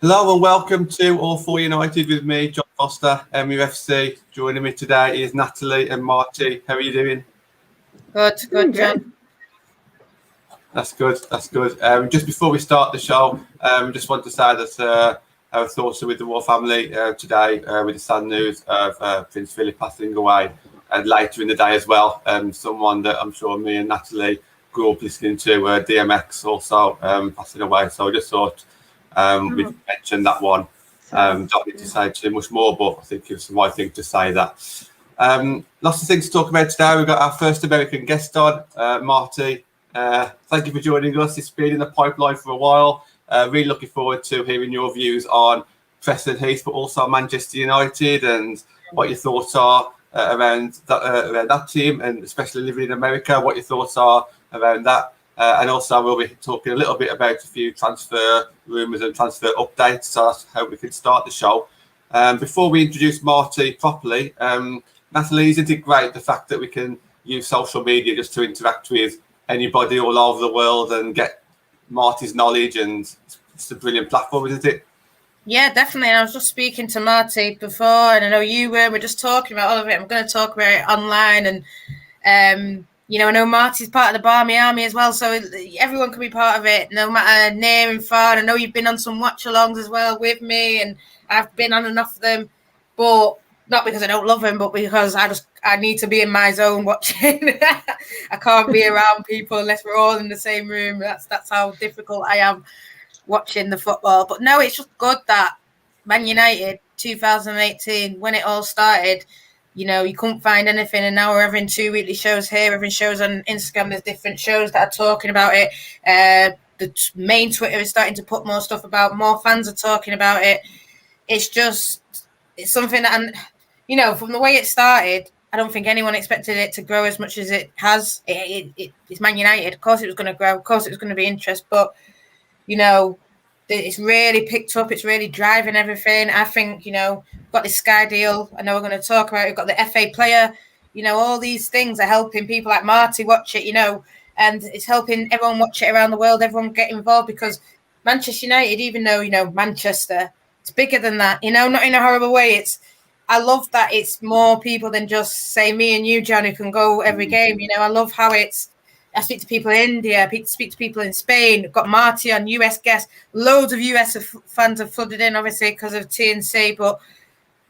Hello and welcome to All For United with me, John Foster, MUFC. Joining me today is Natalie and Marty. How are you doing? Good, John. That's good. Just before we start the show, just want to say that our thoughts are with the Royal family today with the sad news of Prince Philip passing away, and later in the day as well. Someone that I'm sure me and Natalie grew up listening to, DMX, also passing away. So I just thought we've mentioned that one. Don't need to say too much more, but I think it's the right thing to say that. Lots of things to talk about today. We've got our first American guest on, Marty. Thank you for joining us. It's been in the pipeline for a while. Really looking forward to hearing your views on Christen, Heath, but also Manchester United and what your thoughts are around that team, and especially living in America, what your thoughts are around that. And also we'll be talking a little bit about a few transfer rumours and transfer updates, so that's how we can start the show. Before we introduce Marty properly, Natalie, isn't it great the fact that we can use social media just to interact with anybody all over the world and get Marty's knowledge, and it's a brilliant platform, isn't it? Yeah, definitely. I was just speaking to Marty before, and I know you were. We're just talking about all of it. I'm going to talk about it online, and I know Marty's part of the Barmy Army as well, so everyone can be part of it, no matter near and far. I know you've been on some watch-alongs as well with me, and I've been on enough of them, but not because I don't love them, but because I need to be in my zone watching. I can't be around people unless we're all in the same room. That's how difficult I am watching the football. But no, it's just good that Man United 2018, when it all started, you couldn't find anything, and now we're having 2 weekly shows here, having shows on Instagram. There's different shows that are talking about it. The main Twitter is starting to put more stuff about. More fans are talking about it. It's something that, from the way it started, I don't think anyone expected it to grow as much as it has. It's Man United. Of course it was going to grow. Of course it was going to be interest. But, it's really picked up. It's really driving everything. I think, got this Sky deal. I know we're going to talk about it. We've got the FA player. All these things are helping people like Marty watch it, and it's helping everyone watch it around the world. Everyone get involved, because Manchester United, even though, Manchester, it's bigger than that, not in a horrible way. I love that it's more people than just, say, me and you, John, who can go every game. I love how I speak to people in India, I speak to people in Spain. I've got Marty on, US guests. Loads of US fans have flooded in, obviously, because of TNC, but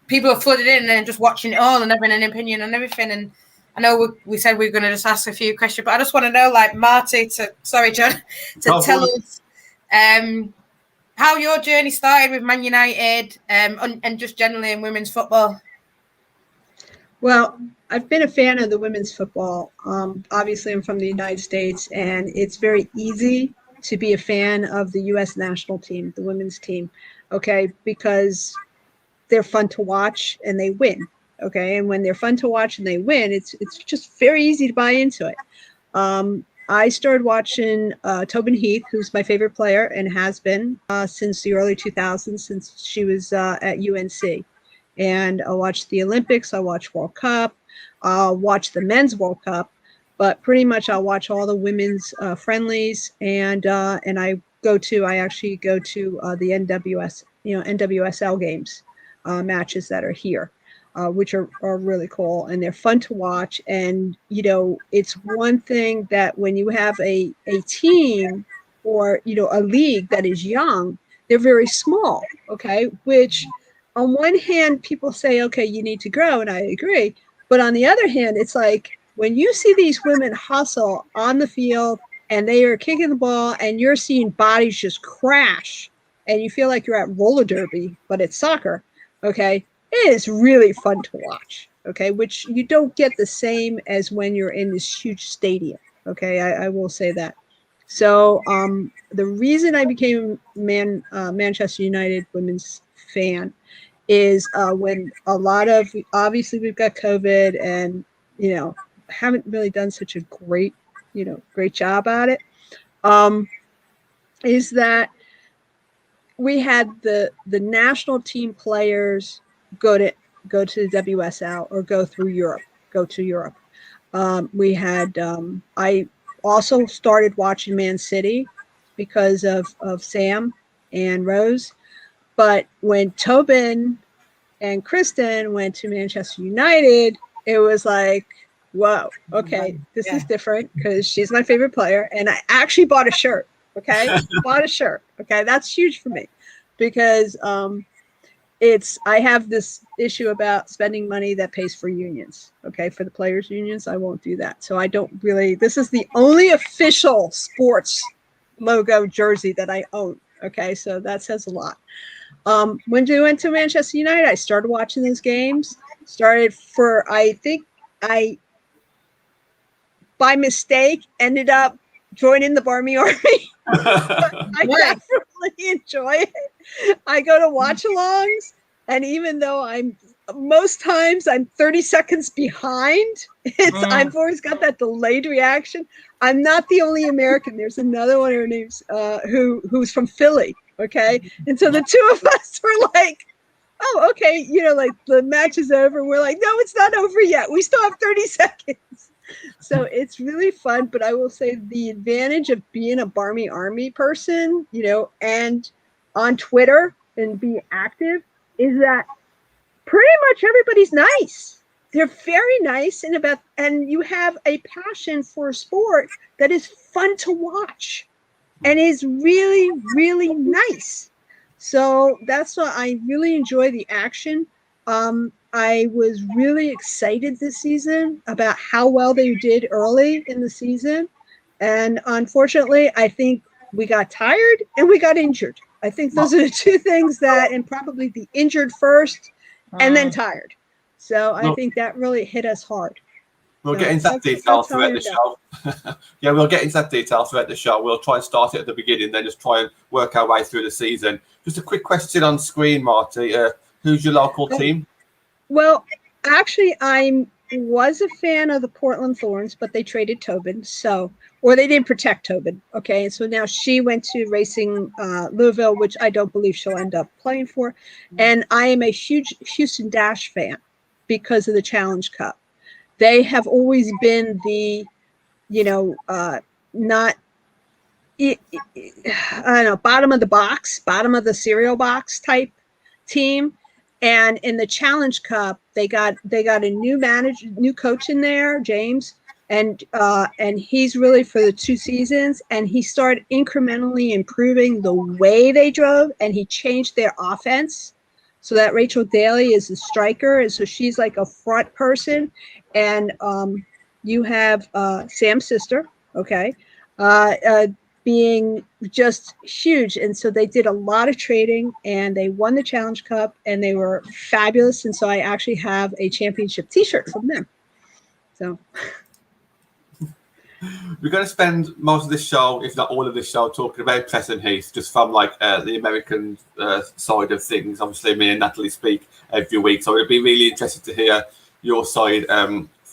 people have flooded in and just watching it all and having an opinion on everything. And I know we said we were going to just ask a few questions, but I just want to know, like, Marty, John, tell us how your journey started with Man United and just generally in women's football. Well, I've been a fan of the women's football. Obviously, I'm from the United States, and it's very easy to be a fan of the U.S. national team, the women's team, okay, because they're fun to watch and they win, okay? And when they're fun to watch and they win, it's just very easy to buy into it. I started watching Tobin Heath, who's my favorite player and has been since the early 2000s, since she was at UNC. And I watched the Olympics, I watched World Cup, I'll watch the men's World Cup, but pretty much I'll watch all the women's friendlies, and I actually go to the NWSL games, matches that are here, which are really cool, and they're fun to watch. And it's one thing that when you have a team or a league that is young, they're very small, okay, which on one hand, people say, okay, you need to grow, and I agree. But on the other hand, it's like when you see these women hustle on the field and they are kicking the ball and you're seeing bodies just crash and you feel like you're at roller derby, but it's soccer, okay, it is really fun to watch, okay, which you don't get the same as when you're in this huge stadium, okay, I will say that. So the reason I became Manchester United women's fan is when a lot of, obviously we've got COVID and, haven't really done such a great job at it, is that we had the national team players go to the WSL or go to Europe. We had, I also started watching Man City because of Sam and Rose. But when Tobin and Christen went to Manchester United, it was like, whoa, okay, this is different because she's my favorite player. And I actually bought a shirt. Okay. Bought a shirt. Okay. That's huge for me because I have this issue about spending money that pays for unions. Okay. For the players' unions, I won't do that. So I don't really, this is the only official sports logo jersey that I own. Okay. So that says a lot. When we went to Manchester United, I started watching those games. I think I, by mistake, ended up joining the Barmy Army. I definitely enjoy it. I go to watch-alongs, and even though most times I'm 30 seconds behind, I've always got that delayed reaction. I'm not the only American. There's another one, her name's who's from Philly. Okay. And so the two of us were like, oh, okay. Like the match is over. We're like, no, it's not over yet. We still have 30 seconds. So it's really fun. But I will say the advantage of being a Barmy Army person, and on Twitter and being active is that pretty much everybody's nice. They're very nice and you have a passion for a sport that is fun to watch. And is really, really nice. So that's why I really enjoy the action. I was really excited this season about how well they did early in the season. And unfortunately, I think we got tired and we got injured. I think those are the two things and probably the injured first and then tired. So I think that really hit us hard. We'll get into that detail throughout the show. Yeah, we'll get into that detail throughout the show. We'll try and start it at the beginning, then just try and work our way through the season. Just a quick question on screen, Marty. Who's your local team? Well, actually, I was a fan of the Portland Thorns, but they traded Tobin, or they didn't protect Tobin. Okay, so now she went to Racing Louisville, which I don't believe she'll end up playing for. And I am a huge Houston Dash fan because of the Challenge Cup. They have always been the, not, I don't know, bottom of the box, bottom of the cereal box type team. And in the Challenge Cup, they got a new coach in there, James, and he's really for the 2 seasons. And he started incrementally improving the way they drove, and he changed their offense. So that Rachel Daly is a striker, and so she's like a front person. And you have Sam's sister, okay, being just huge. And so they did a lot of trading, and they won the Challenge Cup, and they were fabulous. And so I actually have a championship T-shirt from them. So we're going to spend most of this show, if not all of this show, talking about Preston Heath, just from the American side of things. Obviously, me and Natalie speak every week, so it'd be really interested to hear your side,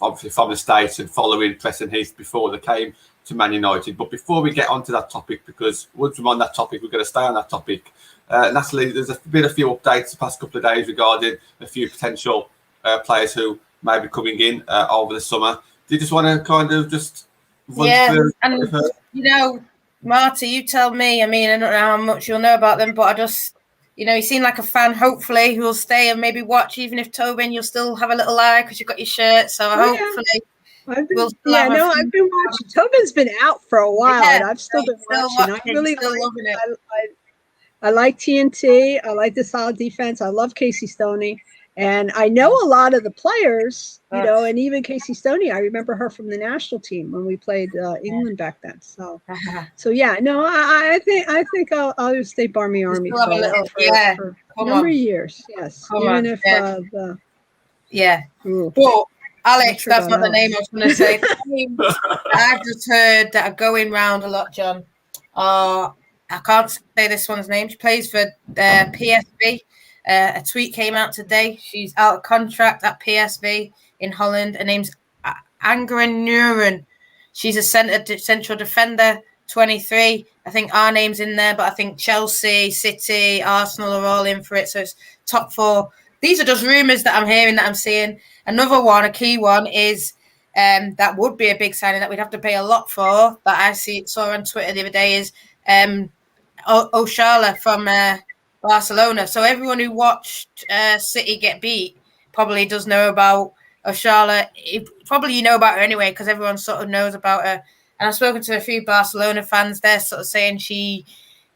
obviously from the States and following Preston Heath before they came to Man United. But before we get onto that topic, because once we're on that topic, we're going to stay on that topic. Natalie, there's been a few updates the past couple of days regarding a few potential players who may be coming in over the summer. Do you just want to kind of just run through? And Marty, you tell me. I mean, I don't know how much you'll know about them, but I just, you seem like a fan, hopefully, who will stay and maybe watch, even if Tobin, you'll still have a little eye because you've got your shirt. So hopefully I've been watching. Tobin's been out for a while, and I've still been watching. I really loving it. I like TNT. I like the solid defense. I love Casey Stoney. And I know a lot of the players, and even Casey Stoney, I remember her from the national team when we played England back then. So, I think I'll just stay Barmy Army for a number of years. Yes, But Alex, that's not the name I was going to say. I've just heard that are going round a lot, John. I can't say this one's name. She plays for PSV. A tweet came out today. She's out of contract at PSV in Holland. Her name's Angeren Nuren. She's a central defender, 23. I think our name's in there, but I think Chelsea, City, Arsenal are all in for it. So it's top 4. These are just rumours that I'm hearing, that I'm seeing. Another one, a key one, is that would be a big signing that we'd have to pay a lot for, that I saw on Twitter the other day, is Oshala from Barcelona. So everyone who watched City get beat probably does know about Charlotte. Probably you know about her anyway, because everyone sort of knows about her. And I've spoken to a few Barcelona fans. They're sort of saying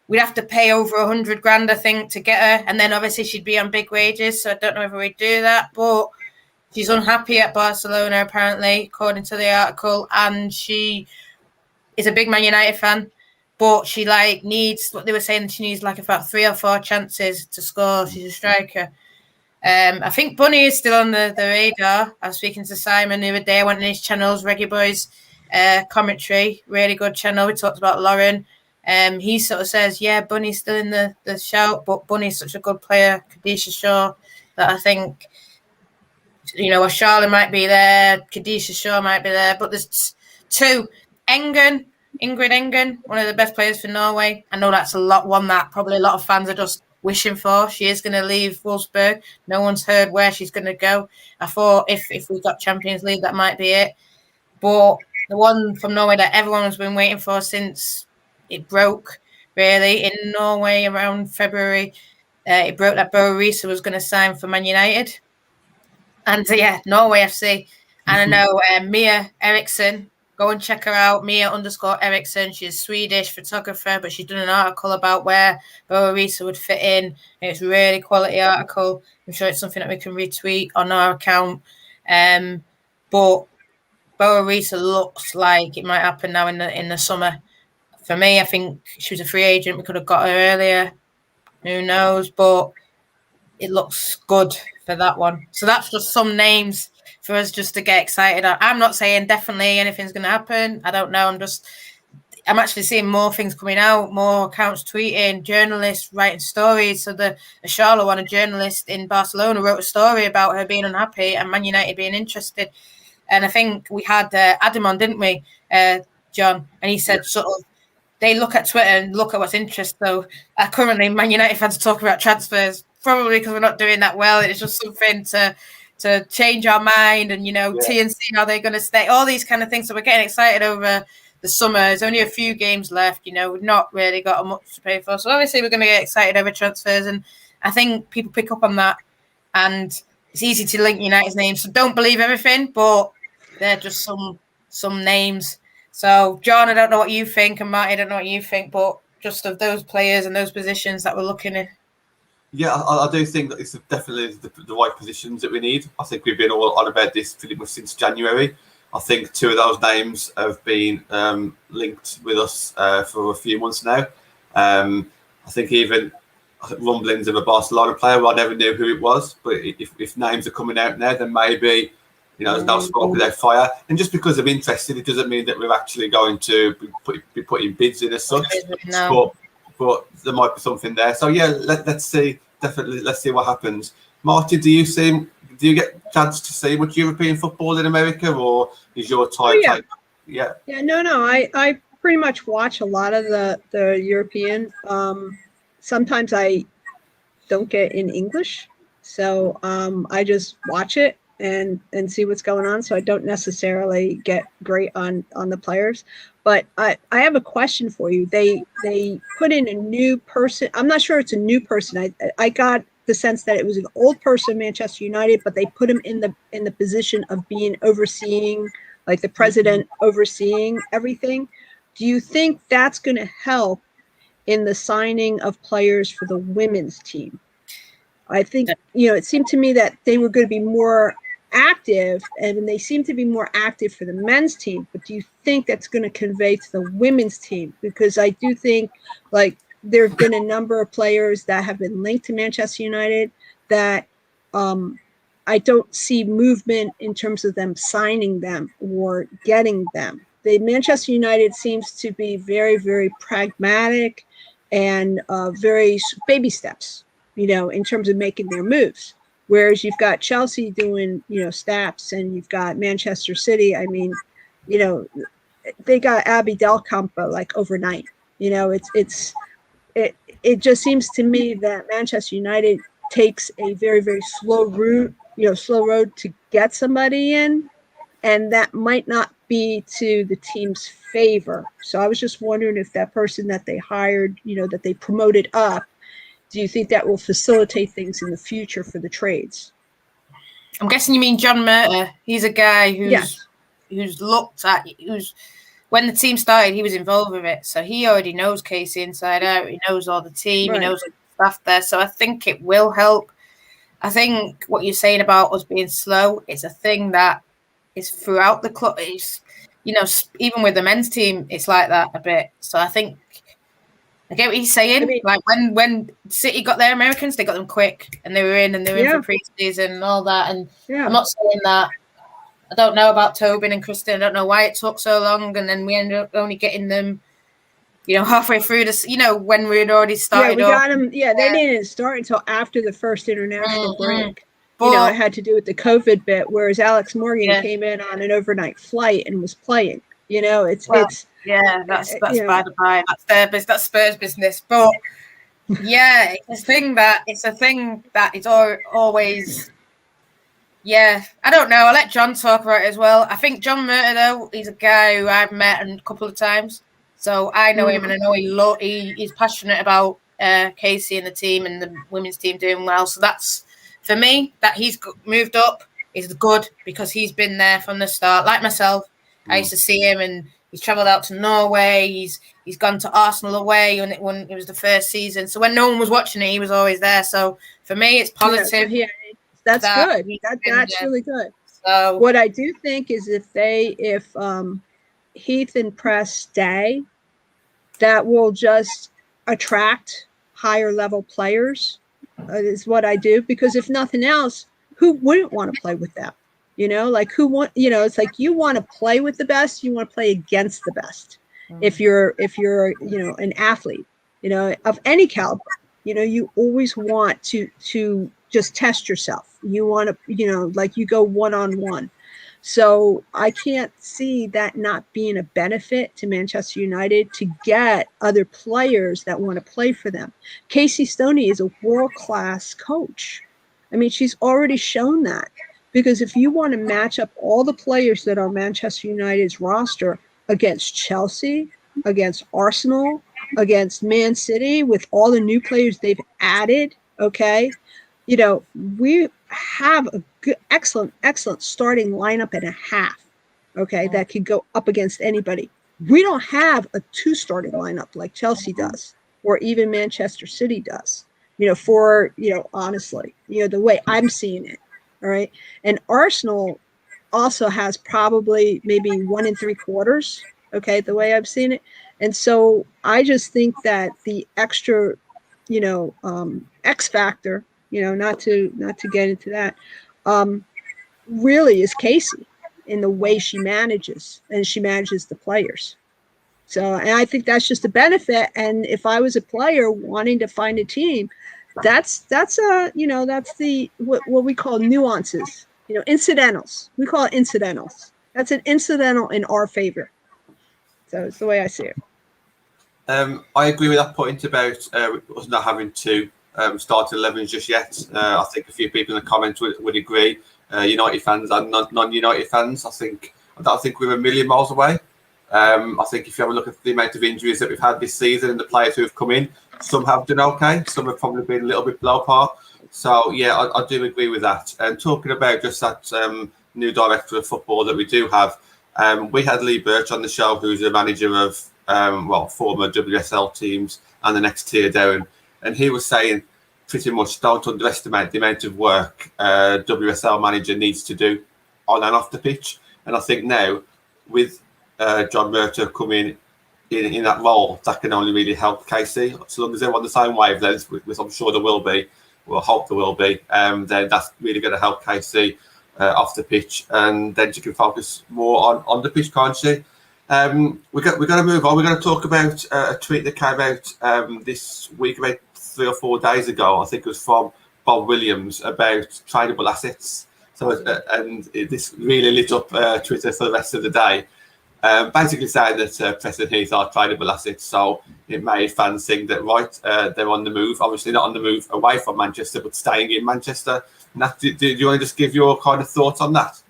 we'd have to pay over 100 grand, I think, to get her. And then obviously she'd be on big wages. So I don't know if we'd do that. But she's unhappy at Barcelona, apparently, according to the article. And she is a big Man United fan. But she needs what they were saying. She needs about 3 or 4 chances to score. She's a striker. I think Bunny is still on the radar. I was speaking to Simon the other day. I went on his channels, Reggae Boys commentary, really good channel. We talked about Lauren. He sort of says, yeah, Bunny's still in the shout, but Bunny's such a good player, Khadijah Shaw, that I think, Charlotte might be there, Khadijah Shaw might be there, but there's 2. Ingrid Engen, one of the best players for Norway. I know that's one that probably a lot of fans are just wishing for. She is going to leave Wolfsburg. No one's heard where she's going to go. I thought if we got Champions League, that might be it. But the one from Norway that everyone has been waiting for since it broke, really, in Norway around February, it broke that Bo Risa was going to sign for Man United. And Norway FC. And I know Mia Eriksson. Go and check her out, Mia_Eriksson. She's a Swedish photographer, but she's done an article about where Bo Risa would fit in. And it's a really quality article. I'm sure it's something that we can retweet on our account. But Bo Risa looks like it might happen now in the summer. For me, I think she was a free agent. We could have got her earlier. Who knows? But it looks good for that one. So that's just some names for us just to get excited. I'm not saying definitely anything's going to happen. I don't know. I'm actually seeing more things coming out, more accounts tweeting, journalists writing stories. So the Charlotte one, a journalist in Barcelona, wrote a story about her being unhappy and Man United being interested. And I think we had Adam on, didn't we, John? And he said sort of they look at Twitter and look at what's interest. So currently Man United fans are talking about transfers, probably because we're not doing that well. It's just something to change our mind and, TNC, how they're going to stay, all these kind of things. So we're getting excited over the summer. There's only a few games left. We've not really got much to pay for. So obviously we're going to get excited over transfers. And I think people pick up on that. And it's easy to link United's names. So don't believe everything, but they're just some names. So, John, I don't know what you think. And Marty, I don't know what you think. But just of those players and those positions that we're looking at. Yeah, I do think that it's definitely the right positions that we need. I think we've been all on about this pretty much since January. I think 2 of those names have been linked with us for a few months now. I think even rumblings of a Barcelona player, well, I never knew who it was. But if names are coming out now, then maybe, there's no smoke without fire. And just because I'm interested, it doesn't mean that we're actually going to be putting bids in as such. No. But there might be something there. So let's see. Definitely, let's see what happens. Marty, do you get a chance to see much European football in America, or is your type? Yeah. No. I pretty much watch a lot of the European. Sometimes I don't get in English, so I just watch it and see what's going on. So I don't necessarily get great on the players. But I have a question for you. They put in a new person. I'm not sure it's a new person. I got the sense that it was an old person, Manchester United, but they put him in the position of being overseeing, like the president overseeing everything. Do you think that's going to help in the signing of players for the women's team? I think, it seemed to me that they were going to be more active, and they seem to be more active for the men's team. But do you think that's going to convey to the women's team? Because I do think, there have been a number of players that have been linked to Manchester United that I don't see movement in terms of them signing them or getting them. The Manchester United seems to be very, very pragmatic and very baby steps, in terms of making their moves. Whereas you've got Chelsea doing, steps, and you've got Manchester City. I mean, they got Abby Delcampa overnight. It just seems to me that Manchester United takes a very, very slow road to get somebody in, and that might not be to the team's favor. So I was just wondering if that person that they hired, that they promoted up, Do you think that will facilitate things in the future for the trades? I'm guessing you mean John Murter. He's a guy Yes. who's when the team started, he was involved with it. So he already knows Casey inside out. He knows all the team. Right. He knows the staff there. So I think it will help. I think what you're saying about us being slow, it's a thing that is throughout the club. It's, even with the men's team, it's like that a bit. So I think I get what he's saying. I mean, like when City got their Americans, they got them quick, and they were in for pre-season and all that. And I'm not saying that. I don't know about Tobin and Christen. I don't know why it took so long, and then we ended up only getting them, halfway through this. When we had already started. Yeah, we got them. Yeah, they didn't start until after the first international break. But, it had to do with the COVID bit, whereas Alex Morgan came in on an overnight flight and was playing. That's by the by. That's Spurs business. But it's a thing that is always. Yeah, I don't know. I'll let John talk about it as well. I think John Murter, though, he's a guy who I've met a couple of times. So I know him, and I know he's passionate about Casey and the team and the women's team doing well. So that's, for me, that he's moved up is good because he's been there from the start. Like myself, I used to see him, and he's travelled out to Norway. He's gone to Arsenal away when it was the first season. So when no one was watching it, he was always there. So for me, it's positive. Yeah, that's good. That's really good. So what I do think is if Heath and Press stay, that will just attract higher level players. Is what I do, because if nothing else, who wouldn't want to play with them? It's like you want to play with the best, you want to play against the best. If you're an athlete, of any caliber, you always want to just test yourself. You want to, you go one-on-one. So I can't see that not being a benefit to Manchester United to get other players that want to play for them. Casey Stoney is a world-class coach. I mean, she's already shown that. Because if you want to match up all the players that are Manchester United's roster against Chelsea, against Arsenal, against Man City, with all the new players they've added, okay, we have a good, excellent starting lineup and a half, okay, that could go up against anybody. We don't have a 2 starting lineup like Chelsea does, or even Manchester City does, honestly, the way I'm seeing it. All right. And Arsenal also has probably maybe 1 3/4. Okay. The way I've seen it. And so I just think that the extra, X factor, not to get into that, really is Casey in the way she manages, and she manages the players. So, and I think that's just a benefit. And if I was a player wanting to find a team, that's the what we call nuances, incidentals. We call it incidentals. That's an incidental in our favor. So it's the way I see it. I agree with that point about us not having 2 starting 11s just yet. I think a few people in the comments would agree. United fans and non-United fans. I don't think we're a million miles away. I think if you have a look at the amount of injuries that we've had this season and the players who have come in, some have done okay, some have probably been a little bit below par. So, yeah, I do agree with that. And talking about just that new director of football that we do have, we had Lee Birch on the show, who's a manager of, former WSL teams and the next tier down. And he was saying pretty much don't underestimate the amount of work a WSL manager needs to do on and off the pitch. And I think now, with John Murter coming in that role, that can only really help Casey. As long as they're on the same wavelength, which I'm sure there will be, we'll hope there will be, then that's really going to help Casey off the pitch, and then she can focus more on the pitch, can't she? We're going to move on. We're going to talk about a tweet that came out this week, about 3 or 4 days ago. I think it was from Bob Williams about tradable assets. So, and this really lit up Twitter for the rest of the day. Basically saying that Preston Heath are tradable assets, so it made fans think that, they're on the move. Obviously not on the move away from Manchester, but staying in Manchester. Nat, do you want to just give your kind of thoughts on that?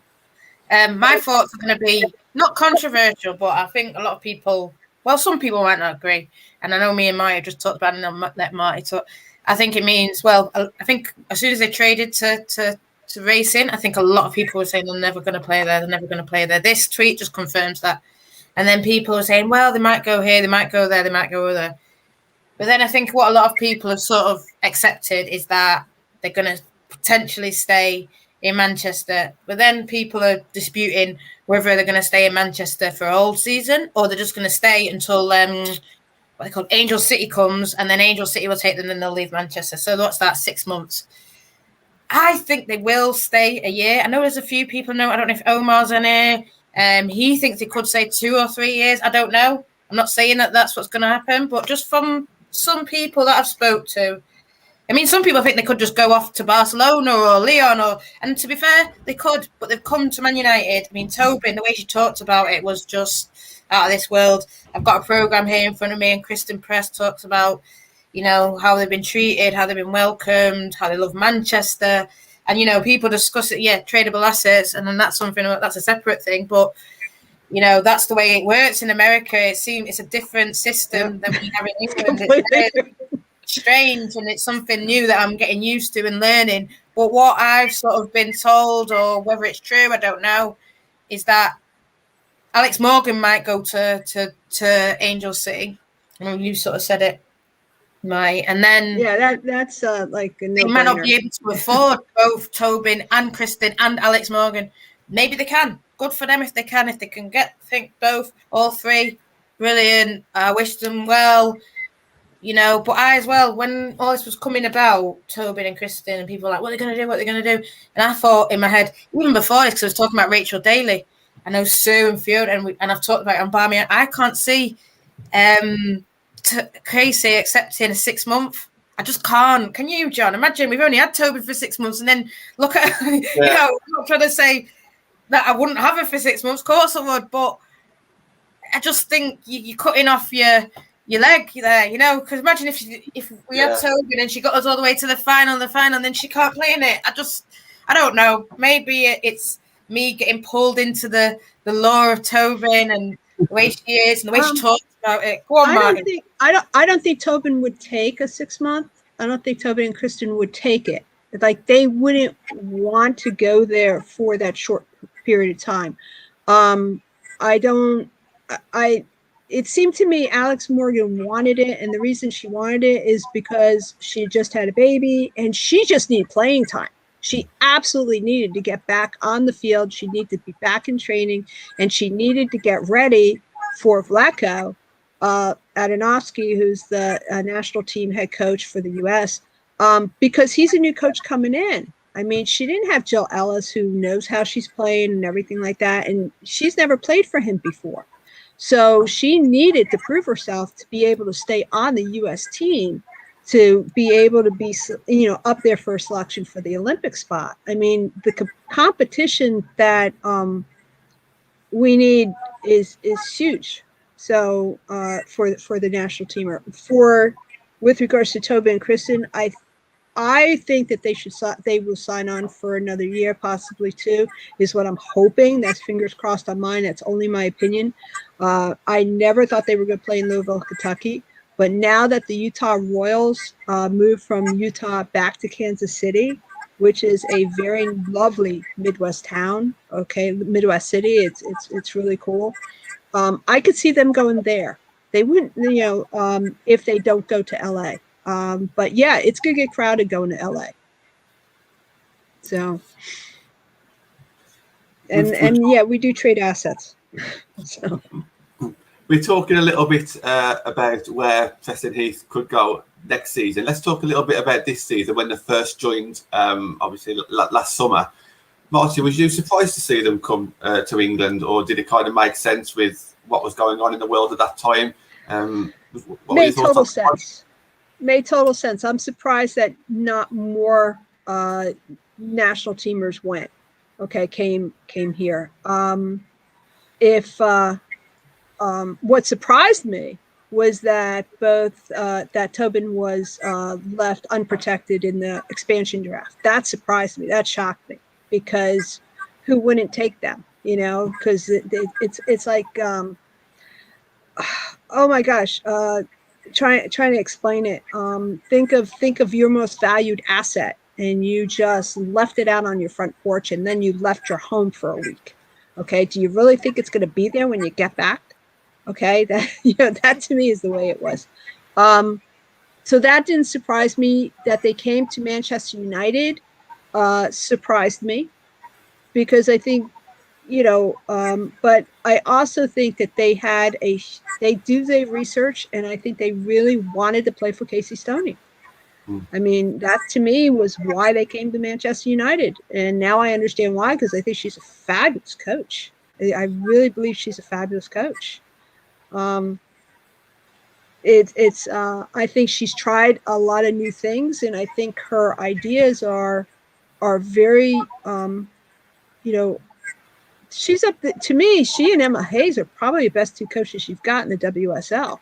My thoughts are going to be not controversial, but I think a lot of people, some people might not agree. And I know me and Marty just talked about it, and I'll let Marty talk. I think it means, well, I think as soon as they traded to racing, I think a lot of people were saying they're never going to play there. They're never going to play there. This tweet just confirms that. And then people are saying, well, they might go here, they might go there, they might go there. But then I think what a lot of people have sort of accepted is that they're going to potentially stay in Manchester. But then people are disputing whether they're going to stay in Manchester for all season or they're just going to stay until what they call Angel City comes, and then Angel City will take them, and they'll leave Manchester. So what's that, 6 months? I think they will stay a year. I know there's a few people know. I don't know if Omar's in here. He thinks he could say 2 or 3 years. I don't know. I'm not saying that that's what's going to happen, but just from some people that I've spoke to, I mean, some people think they could just go off to Barcelona or Lyon, and to be fair, they could, but they've come to Man United. I mean, Tobin, the way she talked about it was just out of this world. I've got a programme here in front of me, and Christen Press talks about, you know, how they've been treated, how they've been welcomed, how they love Manchester. And, you know, people discuss it, tradable assets, and then that's a separate thing. But, you know, that's the way it works in America. It's a different system than we have in England. It's strange, and it's something new that I'm getting used to and learning. But what I've sort of been told, or whether it's true, I don't know, is that Alex Morgan might go to Angel City. I mean, you sort of said it, right? And then that's like a they might not be able to afford both Tobin and Christen and Alex Morgan. Maybe they can. Good for them if they can think both, all three. Brilliant. I wish them well. You know, but I as well, when all this was coming about, Tobin and Christen, and people were like, what are they going to do? And I thought in my head, even before this, because I was talking about Rachel Daly, I know Sue and Fiona, and I've talked about it on Barmy. I can't see Casey accepting a 6 month. I just can't. Can you, John? Imagine we've only had Tobin for 6 months, and then look at, you know, I'm not trying to say that I wouldn't have her for 6 months. Of course I would, but I just think you're cutting off your leg there, you know, because imagine if we had Tobin and she got us all the way to the final, and then she can't play in it. I don't know. Maybe it's me getting pulled into the lore of Tobin and the way she is and the way she talks about it. Go on, Marty. I don't think Tobin would take a 6 month. I don't think Tobin and Christen would take it. Like, they wouldn't want to go there for that short period of time. It seemed to me Alex Morgan wanted it, and the reason she wanted it is because she just had a baby and she just needed playing time. She absolutely needed to get back on the field. She needed to be back in training, and she needed to get ready for Vlatko Adanovsky, who's the national team head coach for the U.S., because he's a new coach coming in. I mean, she didn't have Jill Ellis, who knows how she's playing and everything like that, and she's never played for him before. So she needed to prove herself to be able to stay on the U.S. team, to be able to be, you know, up there for a selection for the Olympic spot. I mean, the competition that we need is huge. So for the national team, with regards to Tobin and Christen, I think that they will sign on for another year, possibly 2, is what I'm hoping. That's fingers crossed on mine. That's only my opinion. I never thought they were going to play in Louisville, Kentucky. But now that the Utah Royals moved from Utah back to Kansas City, which is a very lovely Midwest town, Midwest city, it's really cool. I could see them going there. They wouldn't, you know, if they don't go to LA. But yeah, it's gonna get crowded going to LA. So, and yeah, we do trade assets. So we're talking a little bit about where Preston Heath could go next season. Let's talk a little bit about this season when they first joined. Obviously last summer. Marty, was you surprised to see them come to England, or did it kind of make sense with what was going on in the world at that time? Made total sense. Made total sense. I'm surprised that not more national teamers went. Came here. What surprised me was that that Tobin was left unprotected in the expansion draft. That surprised me. That shocked me, because who wouldn't take them? You know, because it's like, oh my gosh. trying to explain it. Think of your most valued asset, and you just left it out on your front porch, and then you left your home for a week. Okay, do you really think it's going to be there when you get back? Okay, that to me is the way it was. So that didn't surprise me. That they came to Manchester United surprised me, because I think, but I also think that they do their research, and I think they really wanted to play for Casey Stoney. I mean, that to me was why they came to Manchester United. And now I understand why, because I think she's a fabulous coach. I really believe she's a fabulous coach. I think she's tried a lot of new things, and I think her ideas are very, she's up to me. She and Emma Hayes are probably the best two coaches you've got in the WSL.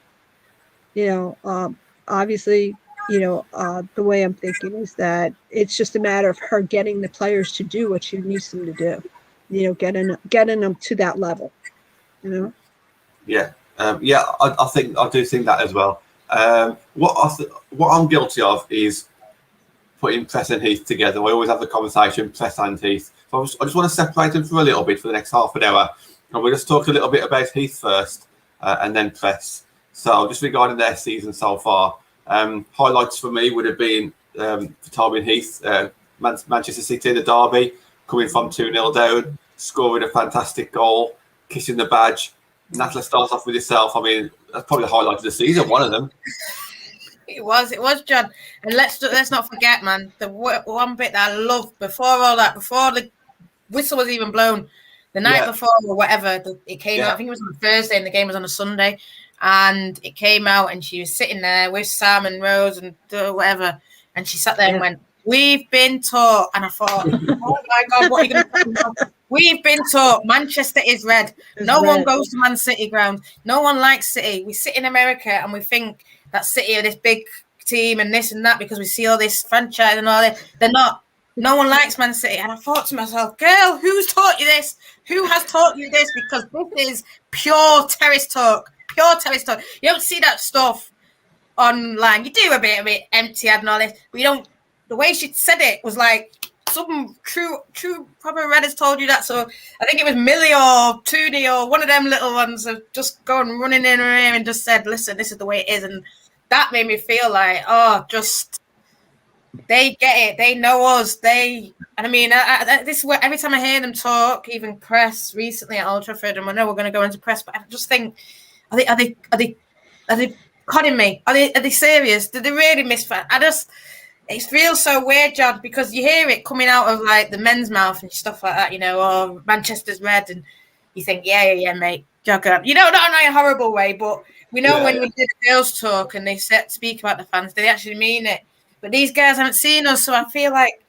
Obviously, the way I'm thinking is that it's just a matter of her getting the players to do what she needs them to do. Getting them to that level. Yeah. I do think that as well. What I'm guilty of is putting Press and Heath together. I always have the conversation, Press and Heath. So I just want to separate them for a little bit for the next half an hour, and we'll just talk a little bit about Heath first, and then Press. So just regarding their season so far, highlights for me would have been for Tobin Heath, Manchester City, the derby, coming from 2-0 down, scoring a fantastic goal, kissing the badge. Natalie starts off with yourself. I mean, that's probably the highlight of the season, one of them. It was, John. And let's not forget, man, the one bit that I loved before all that, before the whistle was even blown, the night before or whatever, it came out. I think it was on a Thursday and the game was on a Sunday. And it came out and she was sitting there with Sam and Rose and whatever. And she sat there and went, "We've been taught." And I thought, oh my God, what are you going to do? We've been taught Manchester is red. No one goes to Man City ground. No one likes City. We sit in America and we think that City are this big team and this and that because we see all this franchise and all that. They're not. No one likes Man City. And I thought to myself, girl, who's taught you this? Who has taught you this? Because this is pure terrace talk. Pure terrace talk. You don't see that stuff online. You do a bit of it, empty and all this. But you don't. The way she said it was like, some true proper Redditors told you that. So I think it was Millie or Toonie or one of them little ones have just gone running in her ear and just said, "Listen, this is the way it is." And that made me feel like, they get it. They know us. And I mean, this is where every time I hear them talk, even Press recently at Old Trafford, and I know we're going to go into Press, but I just think, are they cutting me? Are they serious? Did they really miss that? It feels so weird, John, because you hear it coming out of like the men's mouth and stuff like that, or Manchester's red, and you think, yeah, mate, jog up. Not in a horrible way, but we know when we did girls talk and they speak about the fans, they actually mean it. But these guys haven't seen us, so I feel like,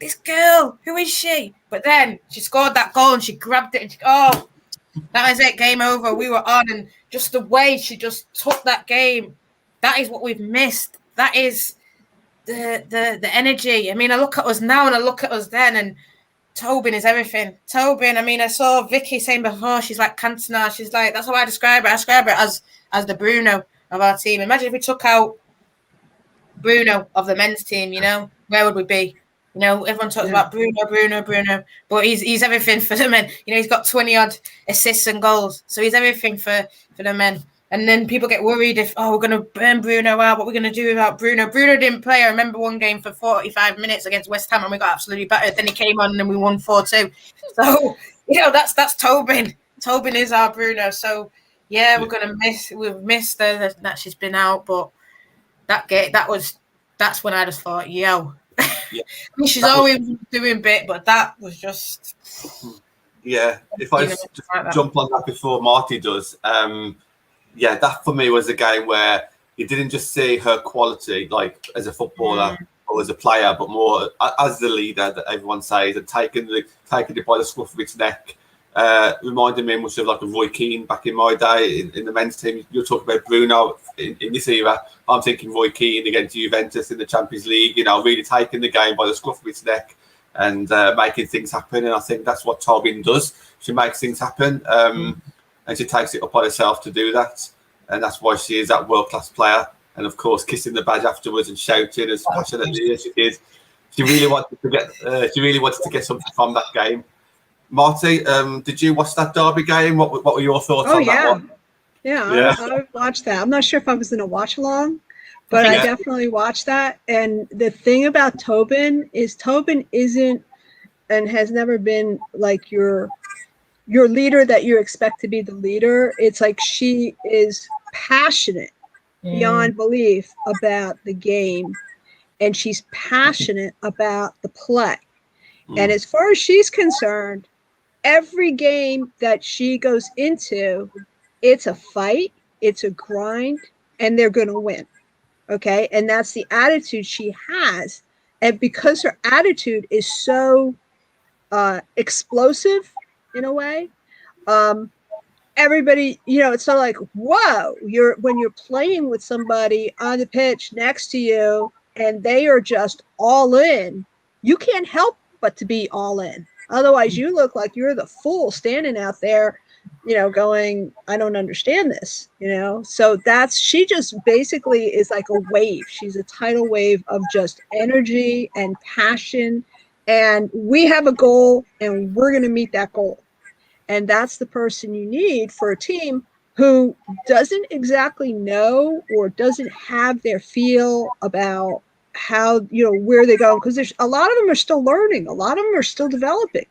this girl, who is she? But then she scored that goal and she grabbed it and that was it, game over. We were on, and just the way she just took that game, that is what we've missed. That is the energy. I mean, I look at us now and I look at us then, and Tobin is everything. Tobin, I mean, I saw Vicky saying before, she's like Cantona. She's like, that's how I describe her. I describe her as the Bruno of our team. Imagine if we took out Bruno of the men's team, where would we be? Everyone talks about Bruno, but he's everything for the men. He's got 20-odd assists and goals, so he's everything for the men. And then people get worried if, we're going to burn Bruno out. What are we going to do without Bruno? Bruno didn't play. I remember one game for 45 minutes against West Ham and we got absolutely battered. Then he came on and we won 4-2. So, that's Tobin. Tobin is our Bruno. So, we've missed that she's been out. But that's when I just thought, yo. Yeah. I mean, she's always doing bit, but that was just. Yeah, if I just jump on that before Marty does. That for me was a game where you didn't just see her quality, like as a footballer or as a player, but more as the leader that everyone says, and taking it by the scruff of its neck. Reminded me much of like a Roy Keane back in my day in the men's team. You're talking about Bruno in this era. I'm thinking Roy Keane against Juventus in the Champions League. Really taking the game by the scruff of its neck and making things happen. And I think that's what Tobin does. She makes things happen. And she takes it upon herself to do that, and that's why she is that world-class player. and of course kissing the badge afterwards and shouting as passionately as she did. She really wanted to get something from that game. Marty, did you watch that Derby game? What were your thoughts on that one? Yeah, I watched that. I'm not sure if I was in a watch along, but I definitely watched that. And the thing about Tobin is Tobin isn't and has never been like your leader that you expect to be the leader. It's like she is passionate beyond belief about the game, and she's passionate about the play. And as far as she's concerned, every game that she goes into, it's a fight, it's a grind, and they're going to win. Okay. And that's the attitude she has. And because her attitude is so explosive in a way, everybody, it's sort of like, whoa, when you're playing with somebody on the pitch next to you and they are just all in, you can't help but to be all in. Otherwise, you look like you're the fool standing out there, going, I don't understand this, So she just basically is like a wave. She's a tidal wave of just energy and passion. And we have a goal and we're going to meet that goal. And that's the person you need for a team who doesn't exactly know or doesn't have their feel about how, where they're going. Because there's a lot of them are still learning. A lot of them are still developing.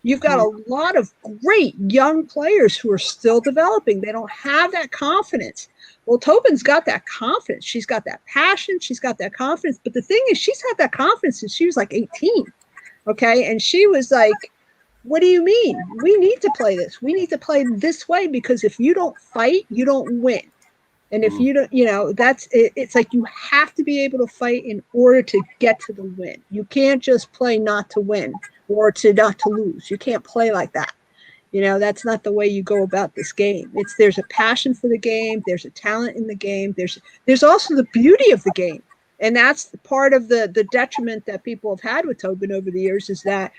You've got a lot of great young players who are still developing. They don't have that confidence. Well, Tobin's got that confidence. She's got that passion. She's got that confidence. But the thing is, she's had that confidence since she was like 18. Okay. And she was like, what do you mean? We need to play this. We need to play this way because if you don't fight, you don't win. And if you don't, that's it. It's like you have to be able to fight in order to get to the win. You can't just play not to win or not to lose. You can't play like that. That's not the way you go about this game. There's a passion for the game. There's a talent in the game. There's also the beauty of the game. And that's part of the detriment that people have had with Tobin over the years is that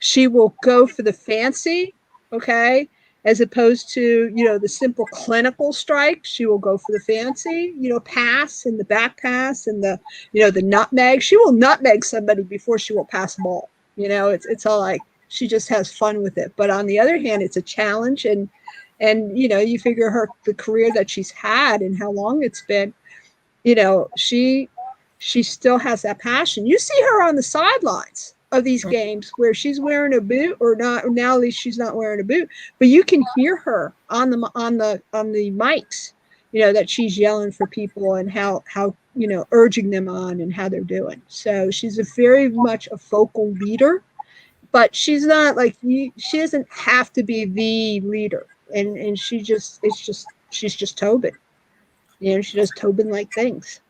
she will go for the fancy, okay, as opposed to, the simple clinical strike. She will go for the fancy, pass and the back pass and the nutmeg. She will nutmeg somebody before she will pass the ball. It's all like she just has fun with it. But on the other hand, it's a challenge. And you figure the career that she's had and how long it's been, she still has that passion. You see her on the sidelines of these games where she's wearing a boot or not. Now at least she's not wearing a boot, but you can hear her on the mics, that she's yelling for people and how urging them on and how they're doing. So she's very much a vocal leader, but she's not like she doesn't have to be the leader. And she's just Tobin. She does Tobin like things.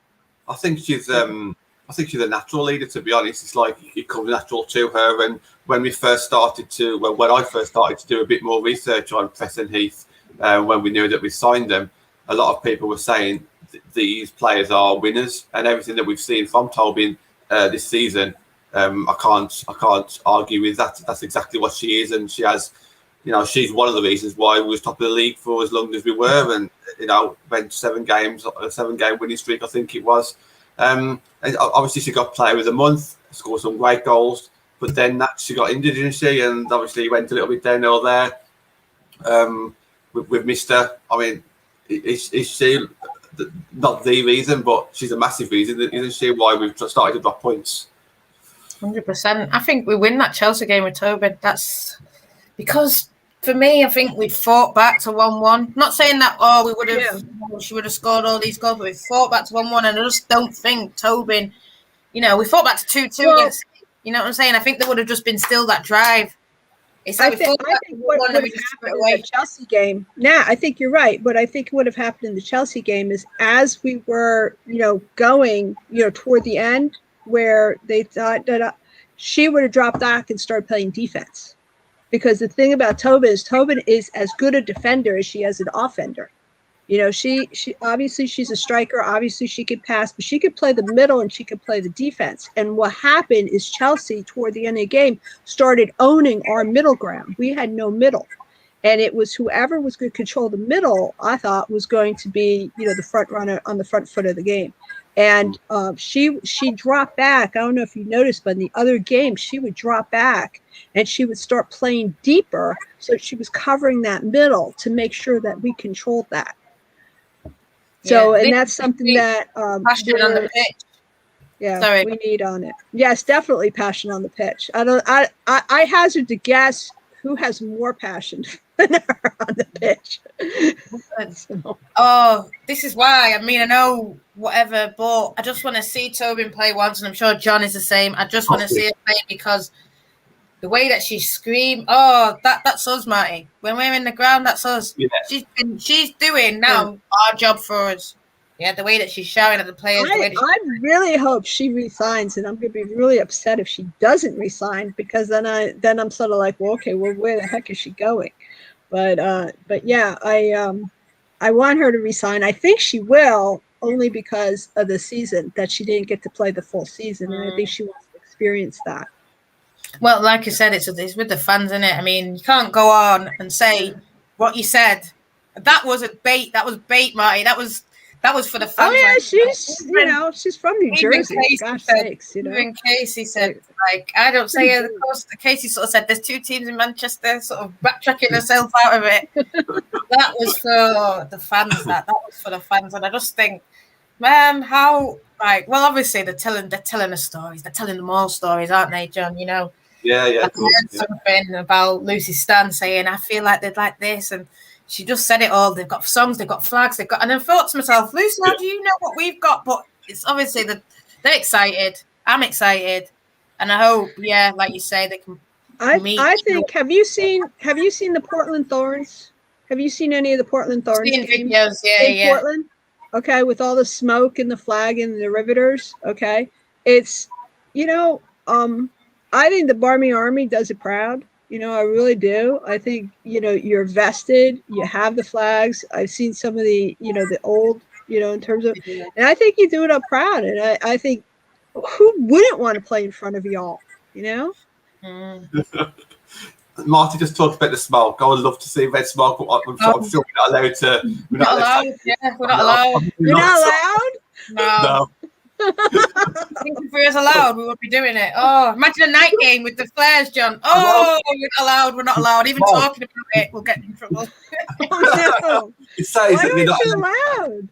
I think she's a natural leader, to be honest. It's like it comes natural to her. And when I first started to do a bit more research on Christen and Heath, when we knew that we signed them, a lot of people were saying these players are winners, and everything that we've seen from Tobin this season, I can't argue with that. That's exactly what she is, and she has, she's one of the reasons why we was top of the league for as long as we were, and went 7 game winning streak, I think it was. And obviously she got player of the month, scored some great goals, but then she got injured, didn't she? And obviously went a little bit downhill there. We've missed her. I mean, is she not the reason, but she's a massive reason, isn't she, why we've started to drop points? 100%. I think we win that Chelsea game with Tobin. That's because for me, I think we'd fought back to 1-1. Not saying that, we would have, she would have scored all these goals, but we fought back to 1-1, and I just don't think Tobin, we fought back to 2-2 against, you know what I'm saying? I think there would have just been still that drive. It's like I think what would have happened in the Chelsea game. Nah, I think you're right. But I think what would have happened in the Chelsea game is as we were, going, toward the end where they thought that she would have dropped back and started playing defense. Because the thing about Tobin is as good a defender as she is an offender. She obviously she's a striker. Obviously she could pass, but she could play the middle and she could play the defense. And what happened is Chelsea toward the end of the game started owning our middle ground. We had no middle. And it was whoever was going to control the middle, I thought, was going to be, the front runner on the front foot of the game. And she dropped back. I don't know if you noticed, but in the other game, she would drop back and she would start playing deeper. So she was covering that middle to make sure that we controlled that. So, and that's something that passion on the pitch. Yeah, Sorry. We need on it. Yes, definitely passion on the pitch. I hazard to guess who has more passion than her on the pitch. Oh, this is why. I mean, I know whatever, but I just want to see Tobin play once, and I'm sure John is the same. I just want to see her play because the way that she screamed, that's us, Marty. When we're in the ground, that's us. Yeah. She's doing now our job for us. Yeah, the way that she's shouting at the players. I really hope she resigns, and I'm going to be really upset if she doesn't resign, because then I'm sort of like, well, okay, well, where the heck is she going? But yeah, I want her to resign. I think she will, only because of the season, that she didn't get to play the full season, and I think she wants to experience that. Well, like I said, it's with the fans, isn't it? I mean, you can't go on and say what you said. That was a bait. That was bait, Marty. That was for the fans. Oh yeah, she's from New Jersey. Gosh sakes, Even Casey said, like, I don't say it. Of course, Casey sort of said there's 2 teams in Manchester, sort of backtracking herself out of it. That was for the fans. That was for the fans, and I just think, man, how right? Well, obviously they're telling the stories. They're telling them all stories, aren't they, John? Yeah. I heard something about Lucy Stan saying, I feel like they'd like this, and she just said it all. They've got songs, they've got flags, and I thought to myself, Lucy, how do you know what we've got? But it's obviously that they're excited. I'm excited, and I hope, like you say, they can. I think. Have you seen the Portland Thorns? Have you seen any of the Portland Thorns games? Videos, in Portland? Okay, with all the smoke and the flag and the Riveters. Okay, it's I think the Barmy Army does it proud. I really do. I think, you're vested, you have the flags. I've seen some of the, the old, in terms of, and I think you do it up proud. And I think who wouldn't want to play in front of y'all, Marty just talked about the smoke. I would love to see red smoke, but I'm sure we're not allowed to. We're not allowed. We're not allowed. You're not allowed? No. I think if we was allowed, we would be doing it. Oh, imagine a night game with the flares, John. Oh, we're not allowed. Even talking about it, we'll get in trouble. Oh, no. It says Why that you're not allowed.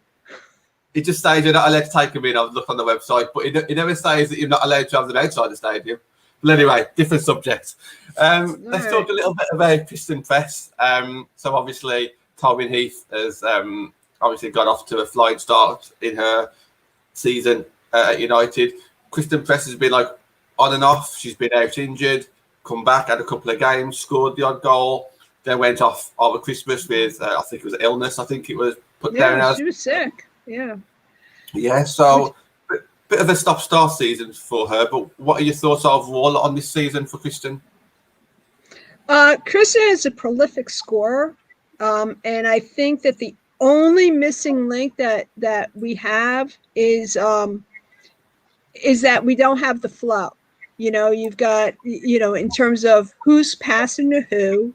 It just says you're not allowed to take them in. I've looked on the website, but it never says that you're not allowed to have them outside the stadium. But anyway, different subject. Let's talk a little bit about Christen Press. So obviously, Tobin Heath has obviously got off to a flying start in her season at United. Christen Press has been like on and off. She's been out injured, come back, had a couple of games, scored the odd goal, then went off over Christmas with I think it was illness. I think it was put down as she was sick. Yeah. So bit of a stop-start season for her. But what are your thoughts overall on this season for Christen? Christen is a prolific scorer, and I think that the only missing link that we have is that we don't have the flow. You've got, in terms of who's passing to who,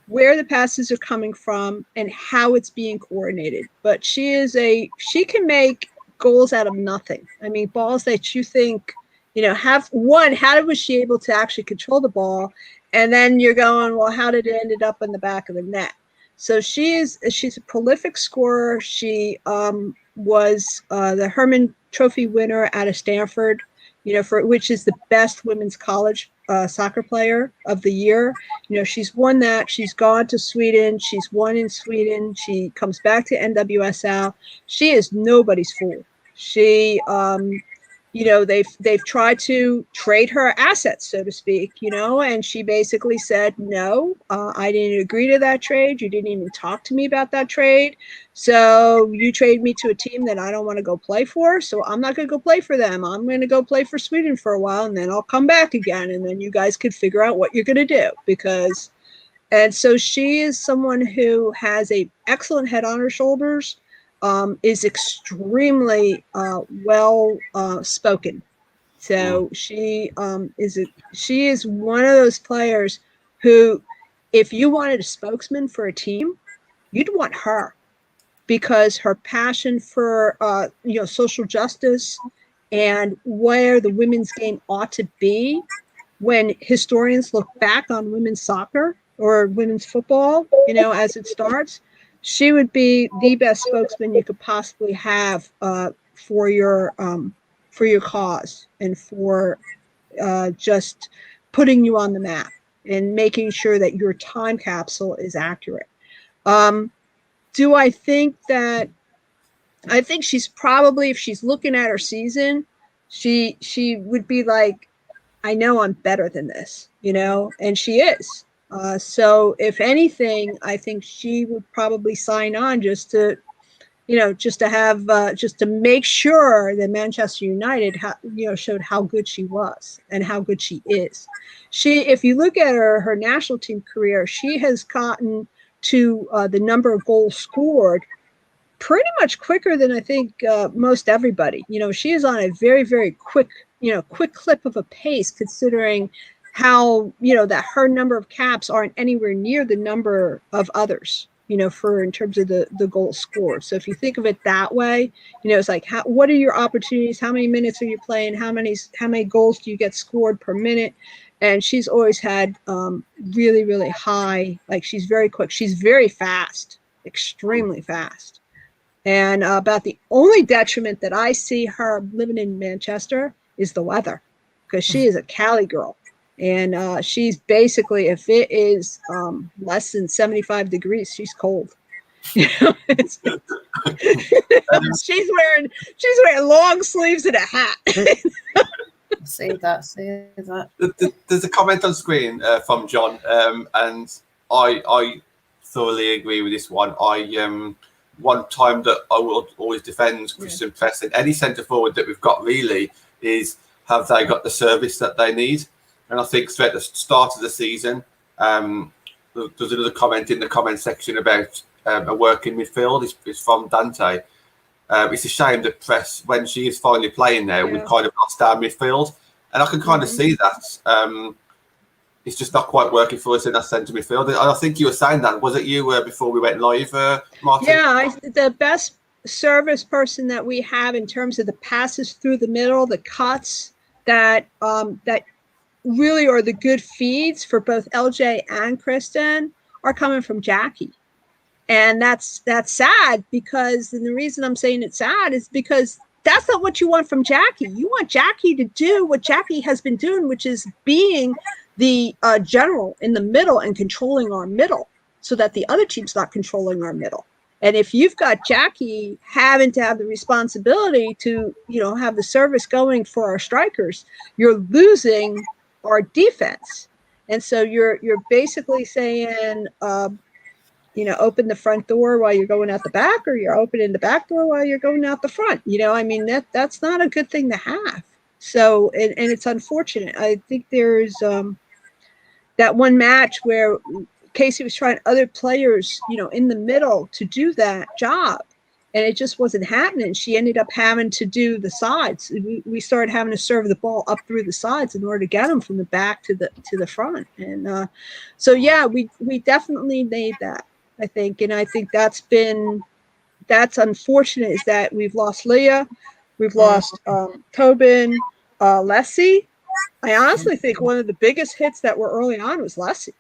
where the passes are coming from, and how it's being coordinated. But she can make goals out of nothing. I mean, balls that you think, how was she able to actually control the ball? And then you're going, well, how did it end up in the back of the net? So she's a prolific scorer. She was the Herman Trophy winner out of Stanford, which is the best women's college soccer player of the year. She's won that. She's gone to Sweden. She's won in Sweden. She comes back to NWSL. She is nobody's fool. She, they've tried to trade her assets, so to speak, and she basically said, no, I didn't agree to that trade. You didn't even talk to me about that trade. So you trade me to a team that I don't want to go play for. So I'm not going to go play for them. I'm going to go play for Sweden for a while, and then I'll come back again. And then you guys could figure out what you're going to do and so she is someone who has a excellent head on her shoulders. Is extremely well spoken. So she is one of those players who if you wanted a spokesman for a team, you'd want her, because her passion for social justice and where the women's game ought to be when historians look back on women's soccer or women's football, as it starts, she would be the best spokesman you could possibly have for your cause, and for just putting you on the map and making sure that your time capsule is accurate. Do I think that? I think she's probably, if she's looking at her season, she would be like, I know I'm better than this, and she is. So if anything, I think she would probably sign on just to make sure that Manchester United, showed how good she was and how good she is. If you look at her national team career, she has gotten to the number of goals scored pretty much quicker than I think most everybody. She is on a very, very quick clip of a pace, considering how, that her number of caps aren't anywhere near the number of others, in terms of the goals scored. So if you think of it that way, it's like, what are your opportunities? How many minutes are you playing? How many goals do you get scored per minute? And she's always had really, really high, like, she's very quick. She's very fast, extremely fast. And about the only detriment that I see her living in Manchester is the weather, because she is a Cali girl. And she's basically, if it is less than 75 degrees, she's cold. She's wearing long sleeves and a hat. See that. There's a comment on screen from John, and I thoroughly agree with this one. One time that I will always defend Christen and any centre forward that we've got really is, have they got the service that they need? And I think at the start of the season, there's another comment in the comment section about a working midfield. It's from Dante. It's a shame that Press, when she is finally playing now, we've kind of lost our midfield. And I can kind of see that. It's just not quite working for us in that centre midfield. And I think you were saying that. Was it you before we went live, Marty? Yeah, the best service person that we have in terms of the passes through the middle, the cuts that really are the good feeds for both LJ and Christen are coming from Jackie. And that's sad, because, and the reason I'm saying it's sad is because that's not what you want from Jackie. You want Jackie to do what Jackie has been doing, which is being the general in the middle and controlling our middle, so that the other team's not controlling our middle. And if you've got Jackie having to have the responsibility to, have the service going for our strikers, you're losing our defense. And so you're basically saying, open the front door while you're going out the back, or you're opening the back door while you're going out the front. That's not a good thing to have. So, and it's unfortunate. I think there's that one match where Casey was trying other players, in the middle to do that job, and it just wasn't happening. She ended up having to do the sides. We started having to serve the ball up through the sides in order to get them from the back to the front. And so, yeah, we definitely need that, I think. And I think that's unfortunate, is that we've lost Leah, we've lost Tobin, Leslie. I honestly think one of the biggest hits that were early on was Leslie.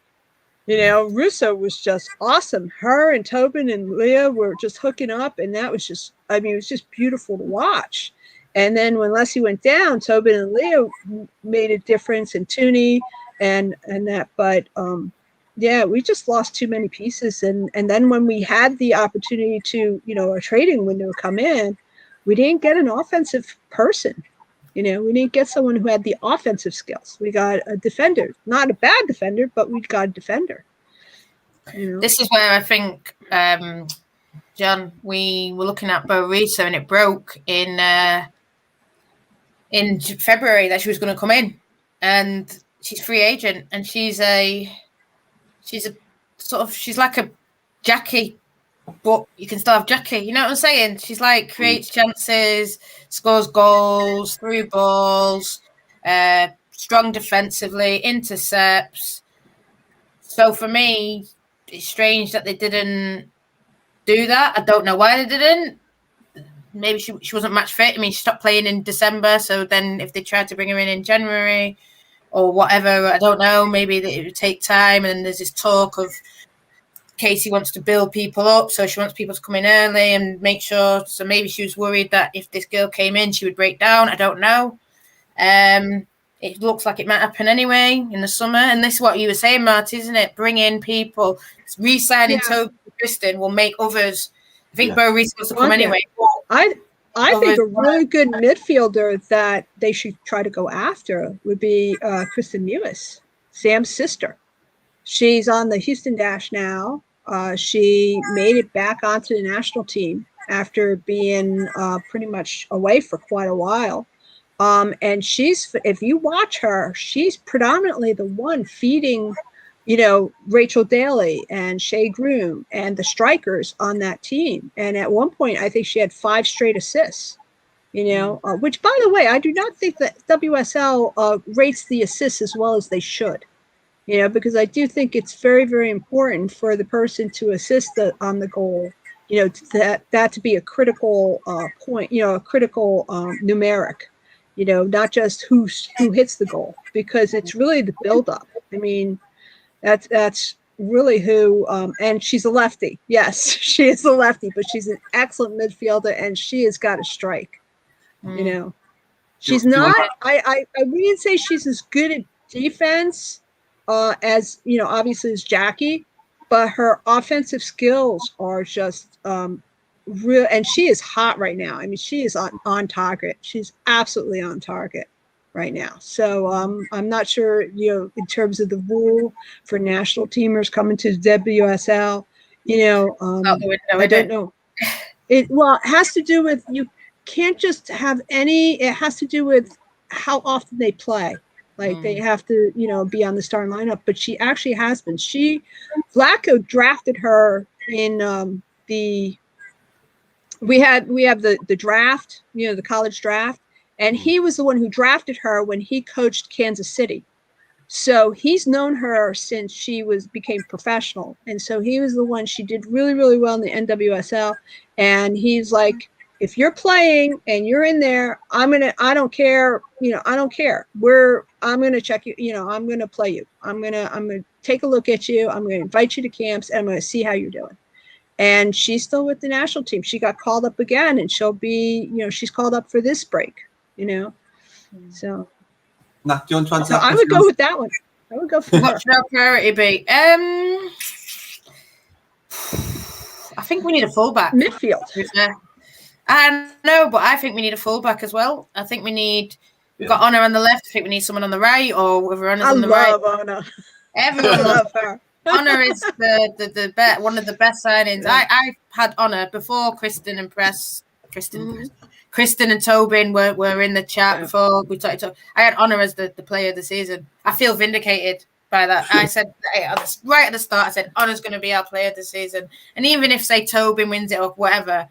Russo was just awesome. Her and Tobin and Leah were just hooking up, and that was just, it was just beautiful to watch. And then when Leslie went down, Tobin and Leah made a difference, and Tooney and that. But yeah, we just lost too many pieces. And then when we had the opportunity to, a trading window come in, we didn't get an offensive person. We didn't get someone who had the offensive skills. We got a defender, not a bad defender, but we got a defender. This is where I think, John, we were looking at Bo Rita, and it broke in February that she was going to come in, and she's free agent, and she's like a Jackie, but you can still have Jackie. You know what I'm saying? She's like, creates chances, scores goals, through balls, strong defensively, intercepts. So for me, it's strange that they didn't do that. I don't know why they didn't. Maybe she wasn't match fit. I mean, she stopped playing in December. So then if they tried to bring her in January or whatever, I don't know. Maybe it would take time. And then there's this talk of Katie wants to build people up. So she wants people to come in early and make sure. So maybe she was worried that if this girl came in, she would break down. I don't know. It looks like it might happen anyway in the summer. And this is what you were saying, Marty, isn't it? Bring in people. Re-signing Tobin and Christen will make others. I think Bo Reese wants to come anyway. I think a really good midfielder that they should try to go after would be Christen Mewis, Sam's sister. She's on the Houston Dash now. She made it back onto the national team after being pretty much away for quite a while. And if you watch her, she's predominantly the one feeding, Rachel Daly and Shea Groom and the strikers on that team. And at one point, I think she had 5 straight assists, which, by the way, I do not think that WSL rates the assists as well as they should, because I do think it's very, very important for the person to assist on the goal, that to be a critical point, a critical numeric. Not just who hits the goal, because it's really the buildup. I mean, that's really who. And she's a lefty. Yes, she is a lefty, but she's an excellent midfielder, and she has got a strike. She's not. I wouldn't say she's as good at defense as obviously as Jackie, but her offensive skills are just real, and she is hot right now. I mean, she is on target. She's absolutely on target right now. So I'm not sure, in terms of the rule for national teamers coming to WSL, I don't know. It has to do with, you can't just have any. It has to do with how often they play. Like they have to, be on the starting lineup. But she actually has been. Vlaco drafted her in the. We have the draft, the college draft, and he was the one who drafted her when he coached Kansas City. So he's known her since she became professional, and so he was the one. She did really, really well in the NWSL, and he's like, if you're playing and you're in there, I don't care, I don't care. I'm gonna check you, I'm gonna play you. I'm gonna take a look at you. I'm gonna invite you to camps, and I'm gonna see how you're doing. And she's still with the national team. She got called up again, and she'll be, she's called up for this break, So. Nah, do you want to answer so I would go with that one. I would go for what should our priority be? I think we need a fullback. Midfield. I know, but I think we need a fullback as well. I think we've got Honor on the left. I think we need someone on the right, or if Honor's on the right. I love Honor. Everyone loves her. Honor is the one of the best signings. Yeah. I had Honor before Christen and Christen and Tobin were in the chat before we talked. I had Honor as the player of the season. I feel vindicated by that. I said right at the start, I said Honor's going to be our player of the season. And even if, say, Tobin wins it or whatever,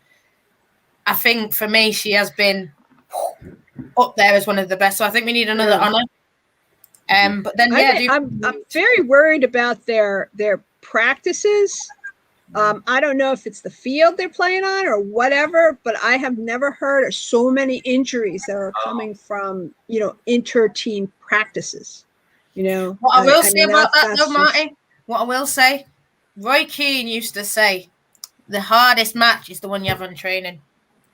I think for me she has been up there as one of the best. So I think we need another Honor. But then I'm very worried about their practices. I don't know if it's the field they're playing on or whatever, but I have never heard of so many injuries that are coming from inter-team practices. What I will say about that though, Marty. What I will say, Roy Keane used to say, the hardest match is the one you have on training,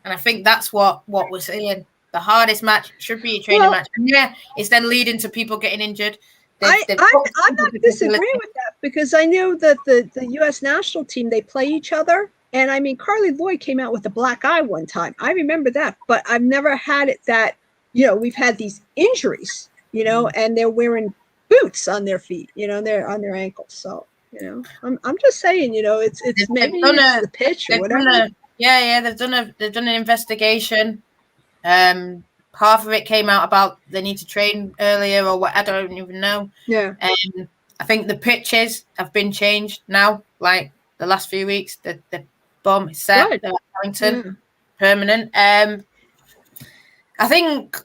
and I think that's what we're seeing. The hardest match should be a training match. And it's then leading to people getting injured. I'm not disagreeing with that, because I know that the U.S. national team, they play each other. And I mean, Carly Lloyd came out with a black eye one time. I remember that. But I've never had it that, we've had these injuries, and they're wearing boots on their feet, they're on their ankles. So, I'm just saying, it's maybe it's the pitch or whatever. They've done an investigation. Half of it came out about they need to train earlier or what, I don't even know. I think the pitches have been changed now, like the last few weeks. The bomb is set, Harrington, permanent. I think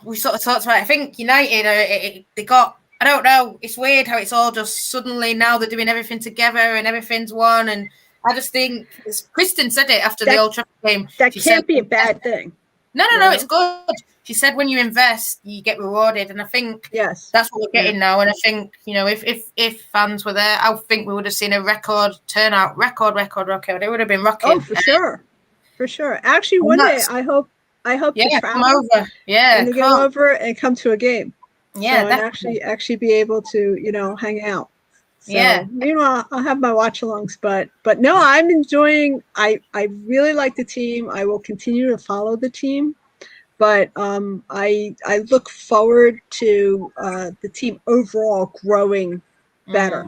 we sort of talked about it. I think United they got I don't know. It's weird how it's all just suddenly now they're doing everything together and everything's one. And I just think Christen said it after the Old Trafford game. That she can't said, be a bad thing. No, it's good. She said when you invest, you get rewarded, and I think that's what we're getting now. And I think if fans were there, I think we would have seen a record turnout, record. It would have been rocking. Oh, for sure. Actually, one day I hope to travel. Come over. And to go over and come to a game. Yeah, and actually be able to hang out. So, meanwhile, I'll have my watch-alongs, but no, I'm enjoying. I really like the team. I will continue to follow the team, but I look forward to the team overall growing better,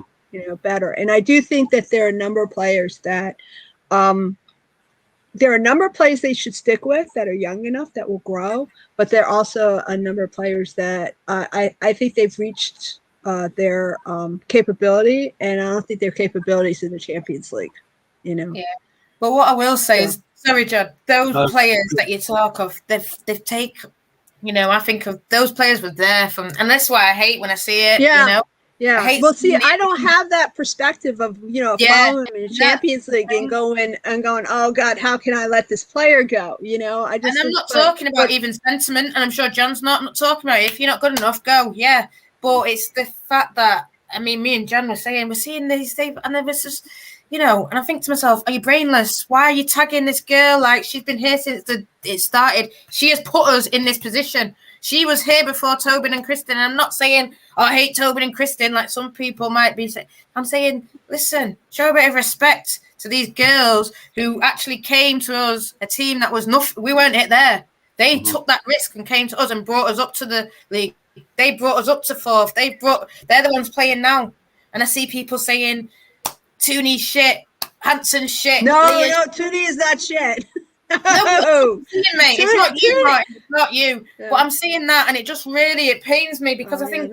better. And I do think that there are a number of players that they should stick with that are young enough that will grow, but there are also a number of players that I think they've reached their capability, and I don't think their capabilities in the Champions League, Yeah. But what I will say is, sorry, John, those players that you talk of, they've taken, I think of those players were there from, and that's why I hate when I see it, Yeah. Well, see, I don't have that perspective of, following them in the Champions League and going, oh God, how can I let this player go? I just. And I'm not talking about even sentiment, and I'm sure John's not talking about it. If you're not good enough, go. Yeah. But it's the fact that, me and John were saying, we're seeing these things, and it was just, and I think to myself, are you brainless? Why are you tagging this girl? Like, she's been here since it started. She has put us in this position. She was here before Tobin and Christen. And I'm not saying, I hate Tobin and Christen, like some people might be saying. I'm saying, listen, show a bit of respect to these girls who actually came to us, a team that was nothing. We weren't it there. They took that risk and came to us and brought us up to the league. They brought us up to fourth. They're the ones playing now. And I see people saying, Tooney's shit, Hanson's shit. No, Tooney is not shit. No, mate. It's not you, right? It's not you. Yeah. But I'm seeing that, and it just really pains me because I think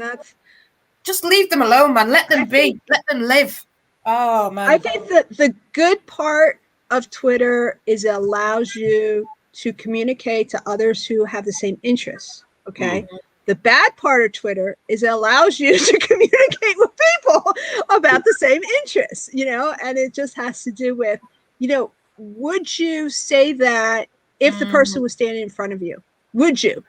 just leave them alone, man. Let them be. Let them live. Oh man. I think that the good part of Twitter is it allows you to communicate to others who have the same interests. Okay. Mm-hmm. The bad part of Twitter is it allows you to communicate with people about the same interests, and it just has to do with, would you say that if the person was standing in front of you? Would you?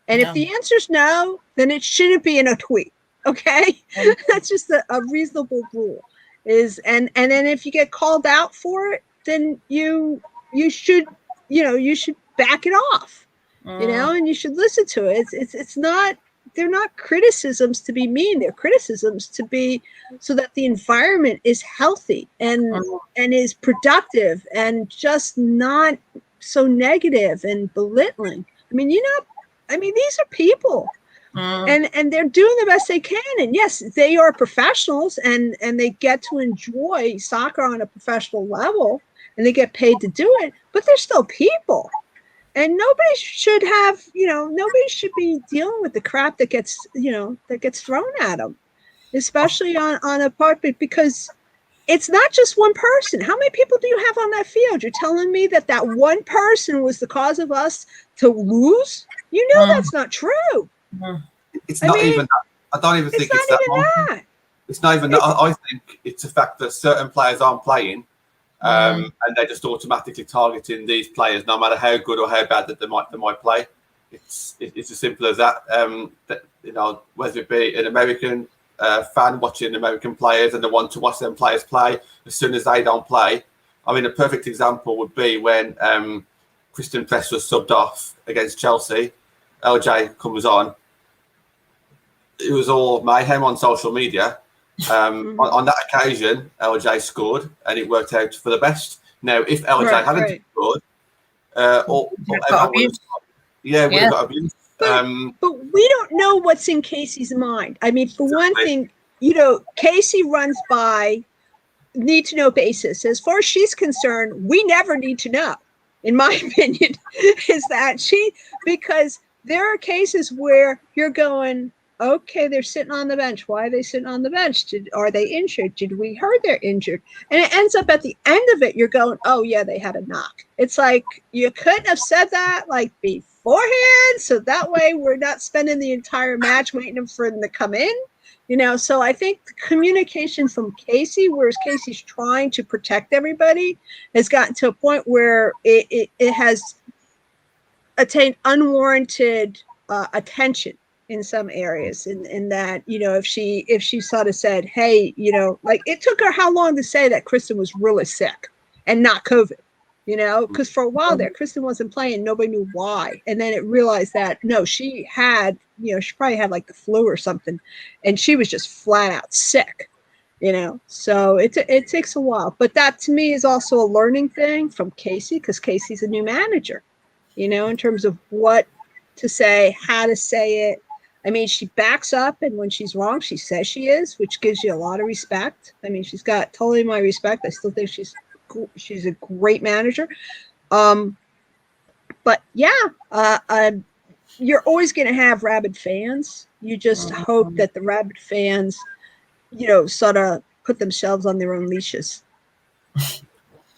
And if the answer is no, then it shouldn't be in a tweet. Okay. That's just a reasonable rule and then if you get called out for it, then you should back it off. And you should listen to it. It's not, they're not criticisms to be mean. They're criticisms to be so that the environment is healthy and is productive and just not so negative and belittling. These are people and they're doing the best they can. And yes, they are professionals and they get to enjoy soccer on a professional level and they get paid to do it, but they're still people. And nobody should have, nobody should be dealing with the crap that gets thrown at them, especially on a part, because it's not just one person. How many people do you have on that field? You're telling me that one person was the cause of us to lose? That's not true. It's not even that. I don't even think it's that. It's not even that. I think it's the fact that certain players aren't playing. And they're just automatically targeting these players, no matter how good or how bad that they might play. It's as simple as that. Whether it be an American fan watching American players and they want to watch them players play, as soon as they don't play. A perfect example would be when Christen Press was subbed off against Chelsea. LJ comes on. It was all mayhem on social media. On that occasion, LJ scored, and it worked out for the best. Now, if LJ hadn't scored, we would have got abused. But we don't know what's in Casey's mind. For one thing, Casey runs by need-to-know basis. As far as she's concerned, we never need to know, in my opinion, is that because there are cases where you're going, okay, they're sitting on the bench. Why are they sitting on the bench? Are they injured? Did we heard they're injured? And it ends up at the end of it, you're going, oh, yeah, they had a knock. It's like you couldn't have said that beforehand, so that way we're not spending the entire match waiting for them to come in. So I think the communication from Casey, whereas Casey's trying to protect everybody, has gotten to a point where it has attained unwarranted attention in some areas, in that, if she sort of said, hey, like, it took her how long to say that Christen was really sick and not COVID, because for a while there, Christen wasn't playing, nobody knew why, and then it realized that no, she had, she probably had like the flu or something, and she was just flat out sick, so it takes a while, but that to me is also a learning thing from Casey, because Casey's a new manager, in terms of what to say, how to say it. I mean, she backs up, and when she's wrong, she says she is, which gives you a lot of respect. I mean, she's got totally my respect. I still think she's a great manager. But yeah, you're always going to have rabid fans. You just hope that the rabid fans, sort of put themselves on their own leashes.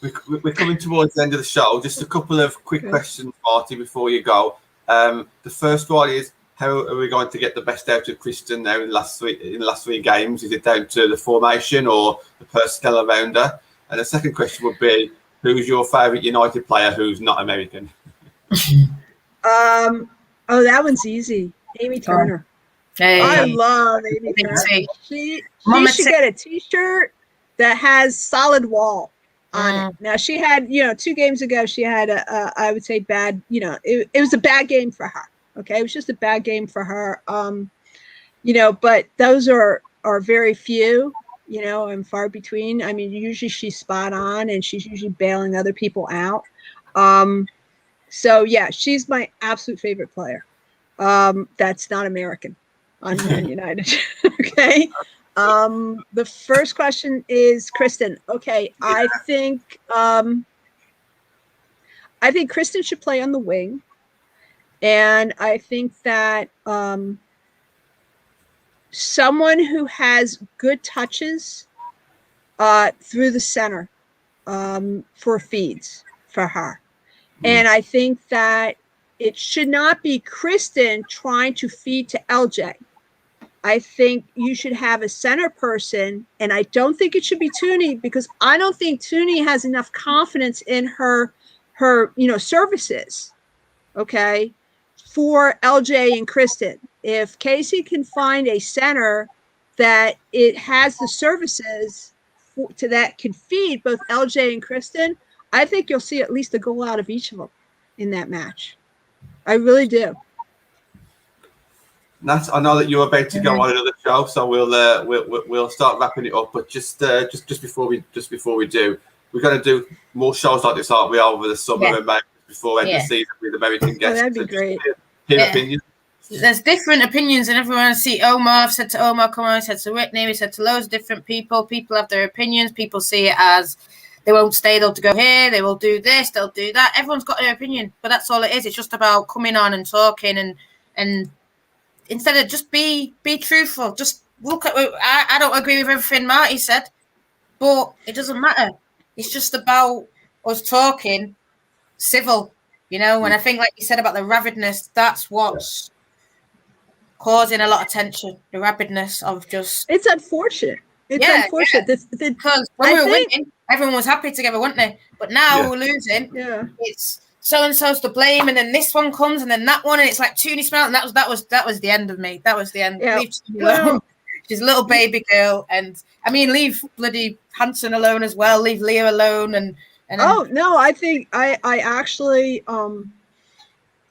We're coming towards the end of the show. Just a couple of quick questions, Marty, before you go. The first one is, how are we going to get the best out of Christen now in the last three games? Is it down to the formation or the personnel around her? And the second question would be, who's your favourite United player who's not American? Oh, that one's easy. Amy Turner. Hey. I love Amy Turner. She should get a T-shirt that has solid wall on it. Now, she had, 2 games ago, she had I would say bad, it was a bad game for her. Okay, it was just a bad game for her. But those are very few, and far between. I mean, usually she's spot on, and she's usually bailing other people out. So yeah, she's my absolute favorite player. That's not American on Man United. Okay. The first question is Christen. Okay, I think Christen should play on the wing. And I think that someone who has good touches through the center for feeds for her. And I think that it should not be Christen trying to feed to LJ. I think you should have a center person, and I don't think it should be Tooney, because I don't think Tooney has enough confidence in her services. Okay. For LJ and Christen. If Casey can find a center that it has the services that can feed both LJ and Christen, I think you'll see at least a goal out of each of them in that match. I really do. Nat, I know that you're about to go on another show, so we'll start wrapping it up. But just before we do, we're going to do more shows like this, aren't we, over the summer and maybe before end of the season with American guests. That'd be great. Opinions. There's different opinions, and everyone I see Omar. I've said to Omar, come on, I said to Whitney, we said to loads of different people. People have their opinions. People see it as they won't stay, they'll go here, they will do this, they'll do that. Everyone's got their opinion, but that's all it is. It's just about coming on and talking, and instead of just be truthful. Just look at. I don't agree with everything Marty said, but it doesn't matter. It's just about us talking civil, And I think, like you said about the rabidness, that's what's causing a lot of tension. The rabidness of just. It's unfortunate. It's unfortunate. Yeah. Because when we were winning, everyone was happy together, weren't they? But now we're losing. Yeah. It's so and so's to blame, and then this one comes, and then that one, and it's like Tooney smell, and that was the end of me. That was the end. Yeah. Leave Tooney alone. She's a little baby girl, and I mean, leave bloody Hanson alone as well. Leave Leah alone, and oh no, I think I actually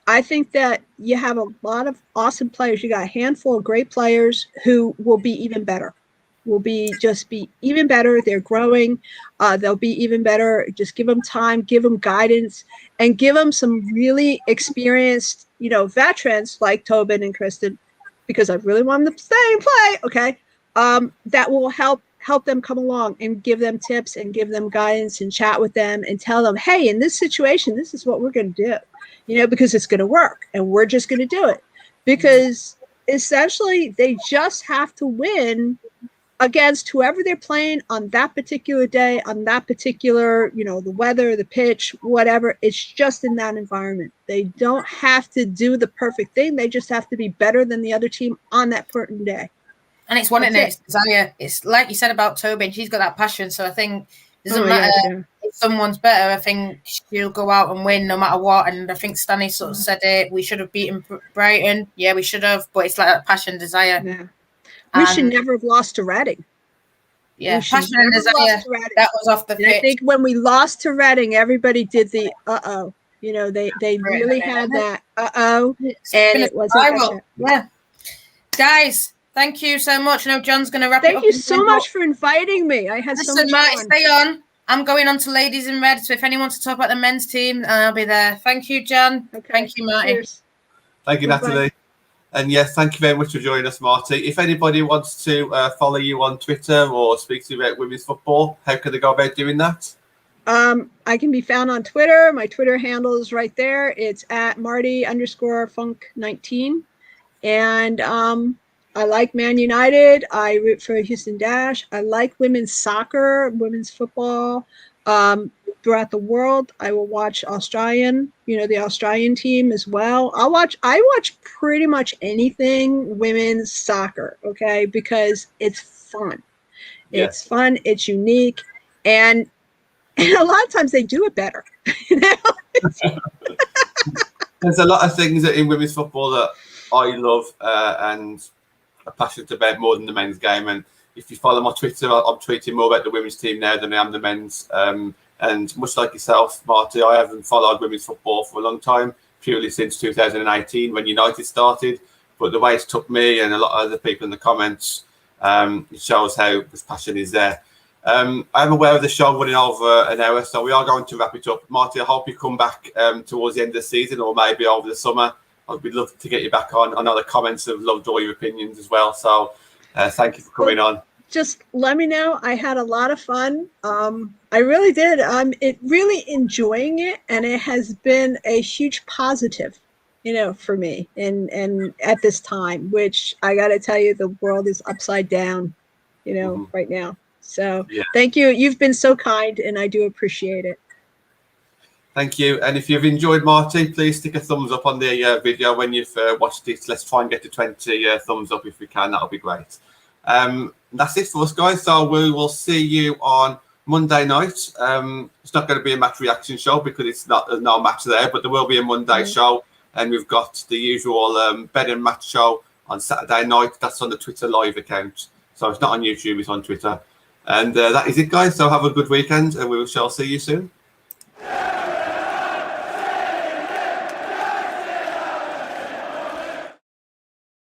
I think that you have a lot of awesome players. You got a handful of great players who will be even better. Will be even better. They're growing. They'll be even better. Just give them time, give them guidance, and give them some really experienced, veterans like Tobin and Christen, because I really want them to stay and play. Okay, that will help them come along and give them tips and give them guidance and chat with them and tell them, hey, in this situation, this is what we're going to do, because it's going to work and we're just going to do it, because essentially they just have to win against whoever they're playing on that particular day, on that particular, the weather, the pitch, whatever. It's just in that environment. They don't have to do the perfect thing. They just have to be better than the other team on that certain day. And it's wanting it. It's desire. It's like you said about Tobin. She's got that passion. So I think it doesn't matter if someone's better. I think she'll go out and win no matter what. And I think Stanley sort of said it. We should have beaten Brighton. Yeah, we should have. But it's like that passion, desire. Yeah. We should never have lost to Reading. Yeah, passion and desire. That was off the pitch. I think when we lost to Reading, everybody did the uh-oh. You know, they really had that uh-oh. And it wasn't. Yeah. Guys, thank you so much. I know John's going to wrap it up. Thank you so much for inviting me. I had so much Marty, fun. stay on. I'm going on to Ladies in Red. So if anyone wants to talk about the men's team, I'll be there. Thank you, John. Okay. Thank you, Marty. Cheers. Thank you, Natalie. And yes, thank you very much for joining us, Marty. If anybody wants to follow you on Twitter or speak to you about women's football, how can they go about doing that? I can be found on Twitter. My Twitter handle is right there. It's at Marty_Funk19. And I like Man United. I root for Houston Dash. I like women's soccer, women's football. Throughout the world, I will watch Australian, the Australian team as well. I watch pretty much anything women's soccer, okay, because it's fun. Yeah. It's fun. It's unique. And a lot of times they do it better. There's a lot of things in women's football that I love and are passionate about more than the men's game. And if you follow my Twitter, I'm tweeting more about the women's team now than I am the men's. And much like yourself, Marty, I haven't followed women's football for a long time, purely since 2018 when United started. But the way it's took me and a lot of other people in the comments, it shows how this passion is there. I'm aware of the show running over an hour, so we are going to wrap it up. Marty, I hope you come back towards the end of the season or maybe over the summer. We'd love to get you back on. I know the comments have loved all your opinions as well. So thank you for coming on. Just let me know. I had a lot of fun. I really did. I'm really enjoying it, and it has been a huge positive, for me and at this time, which I got to tell you, the world is upside down, right now. So Thank you. You've been so kind, and I do appreciate it. Thank you. And if you've enjoyed Marty, please stick a thumbs up on the video when you've watched it. Let's try and get to 20 thumbs up if we can. That'll be great. That's it for us, guys. So we will see you on Monday night. It's not going to be a match reaction show because there's no match there, but there will be a Monday show. And we've got the usual bed and match show on Saturday night. That's on the Twitter live account. So it's not on YouTube, it's on Twitter. And that is it, guys. So have a good weekend, and we shall see you soon.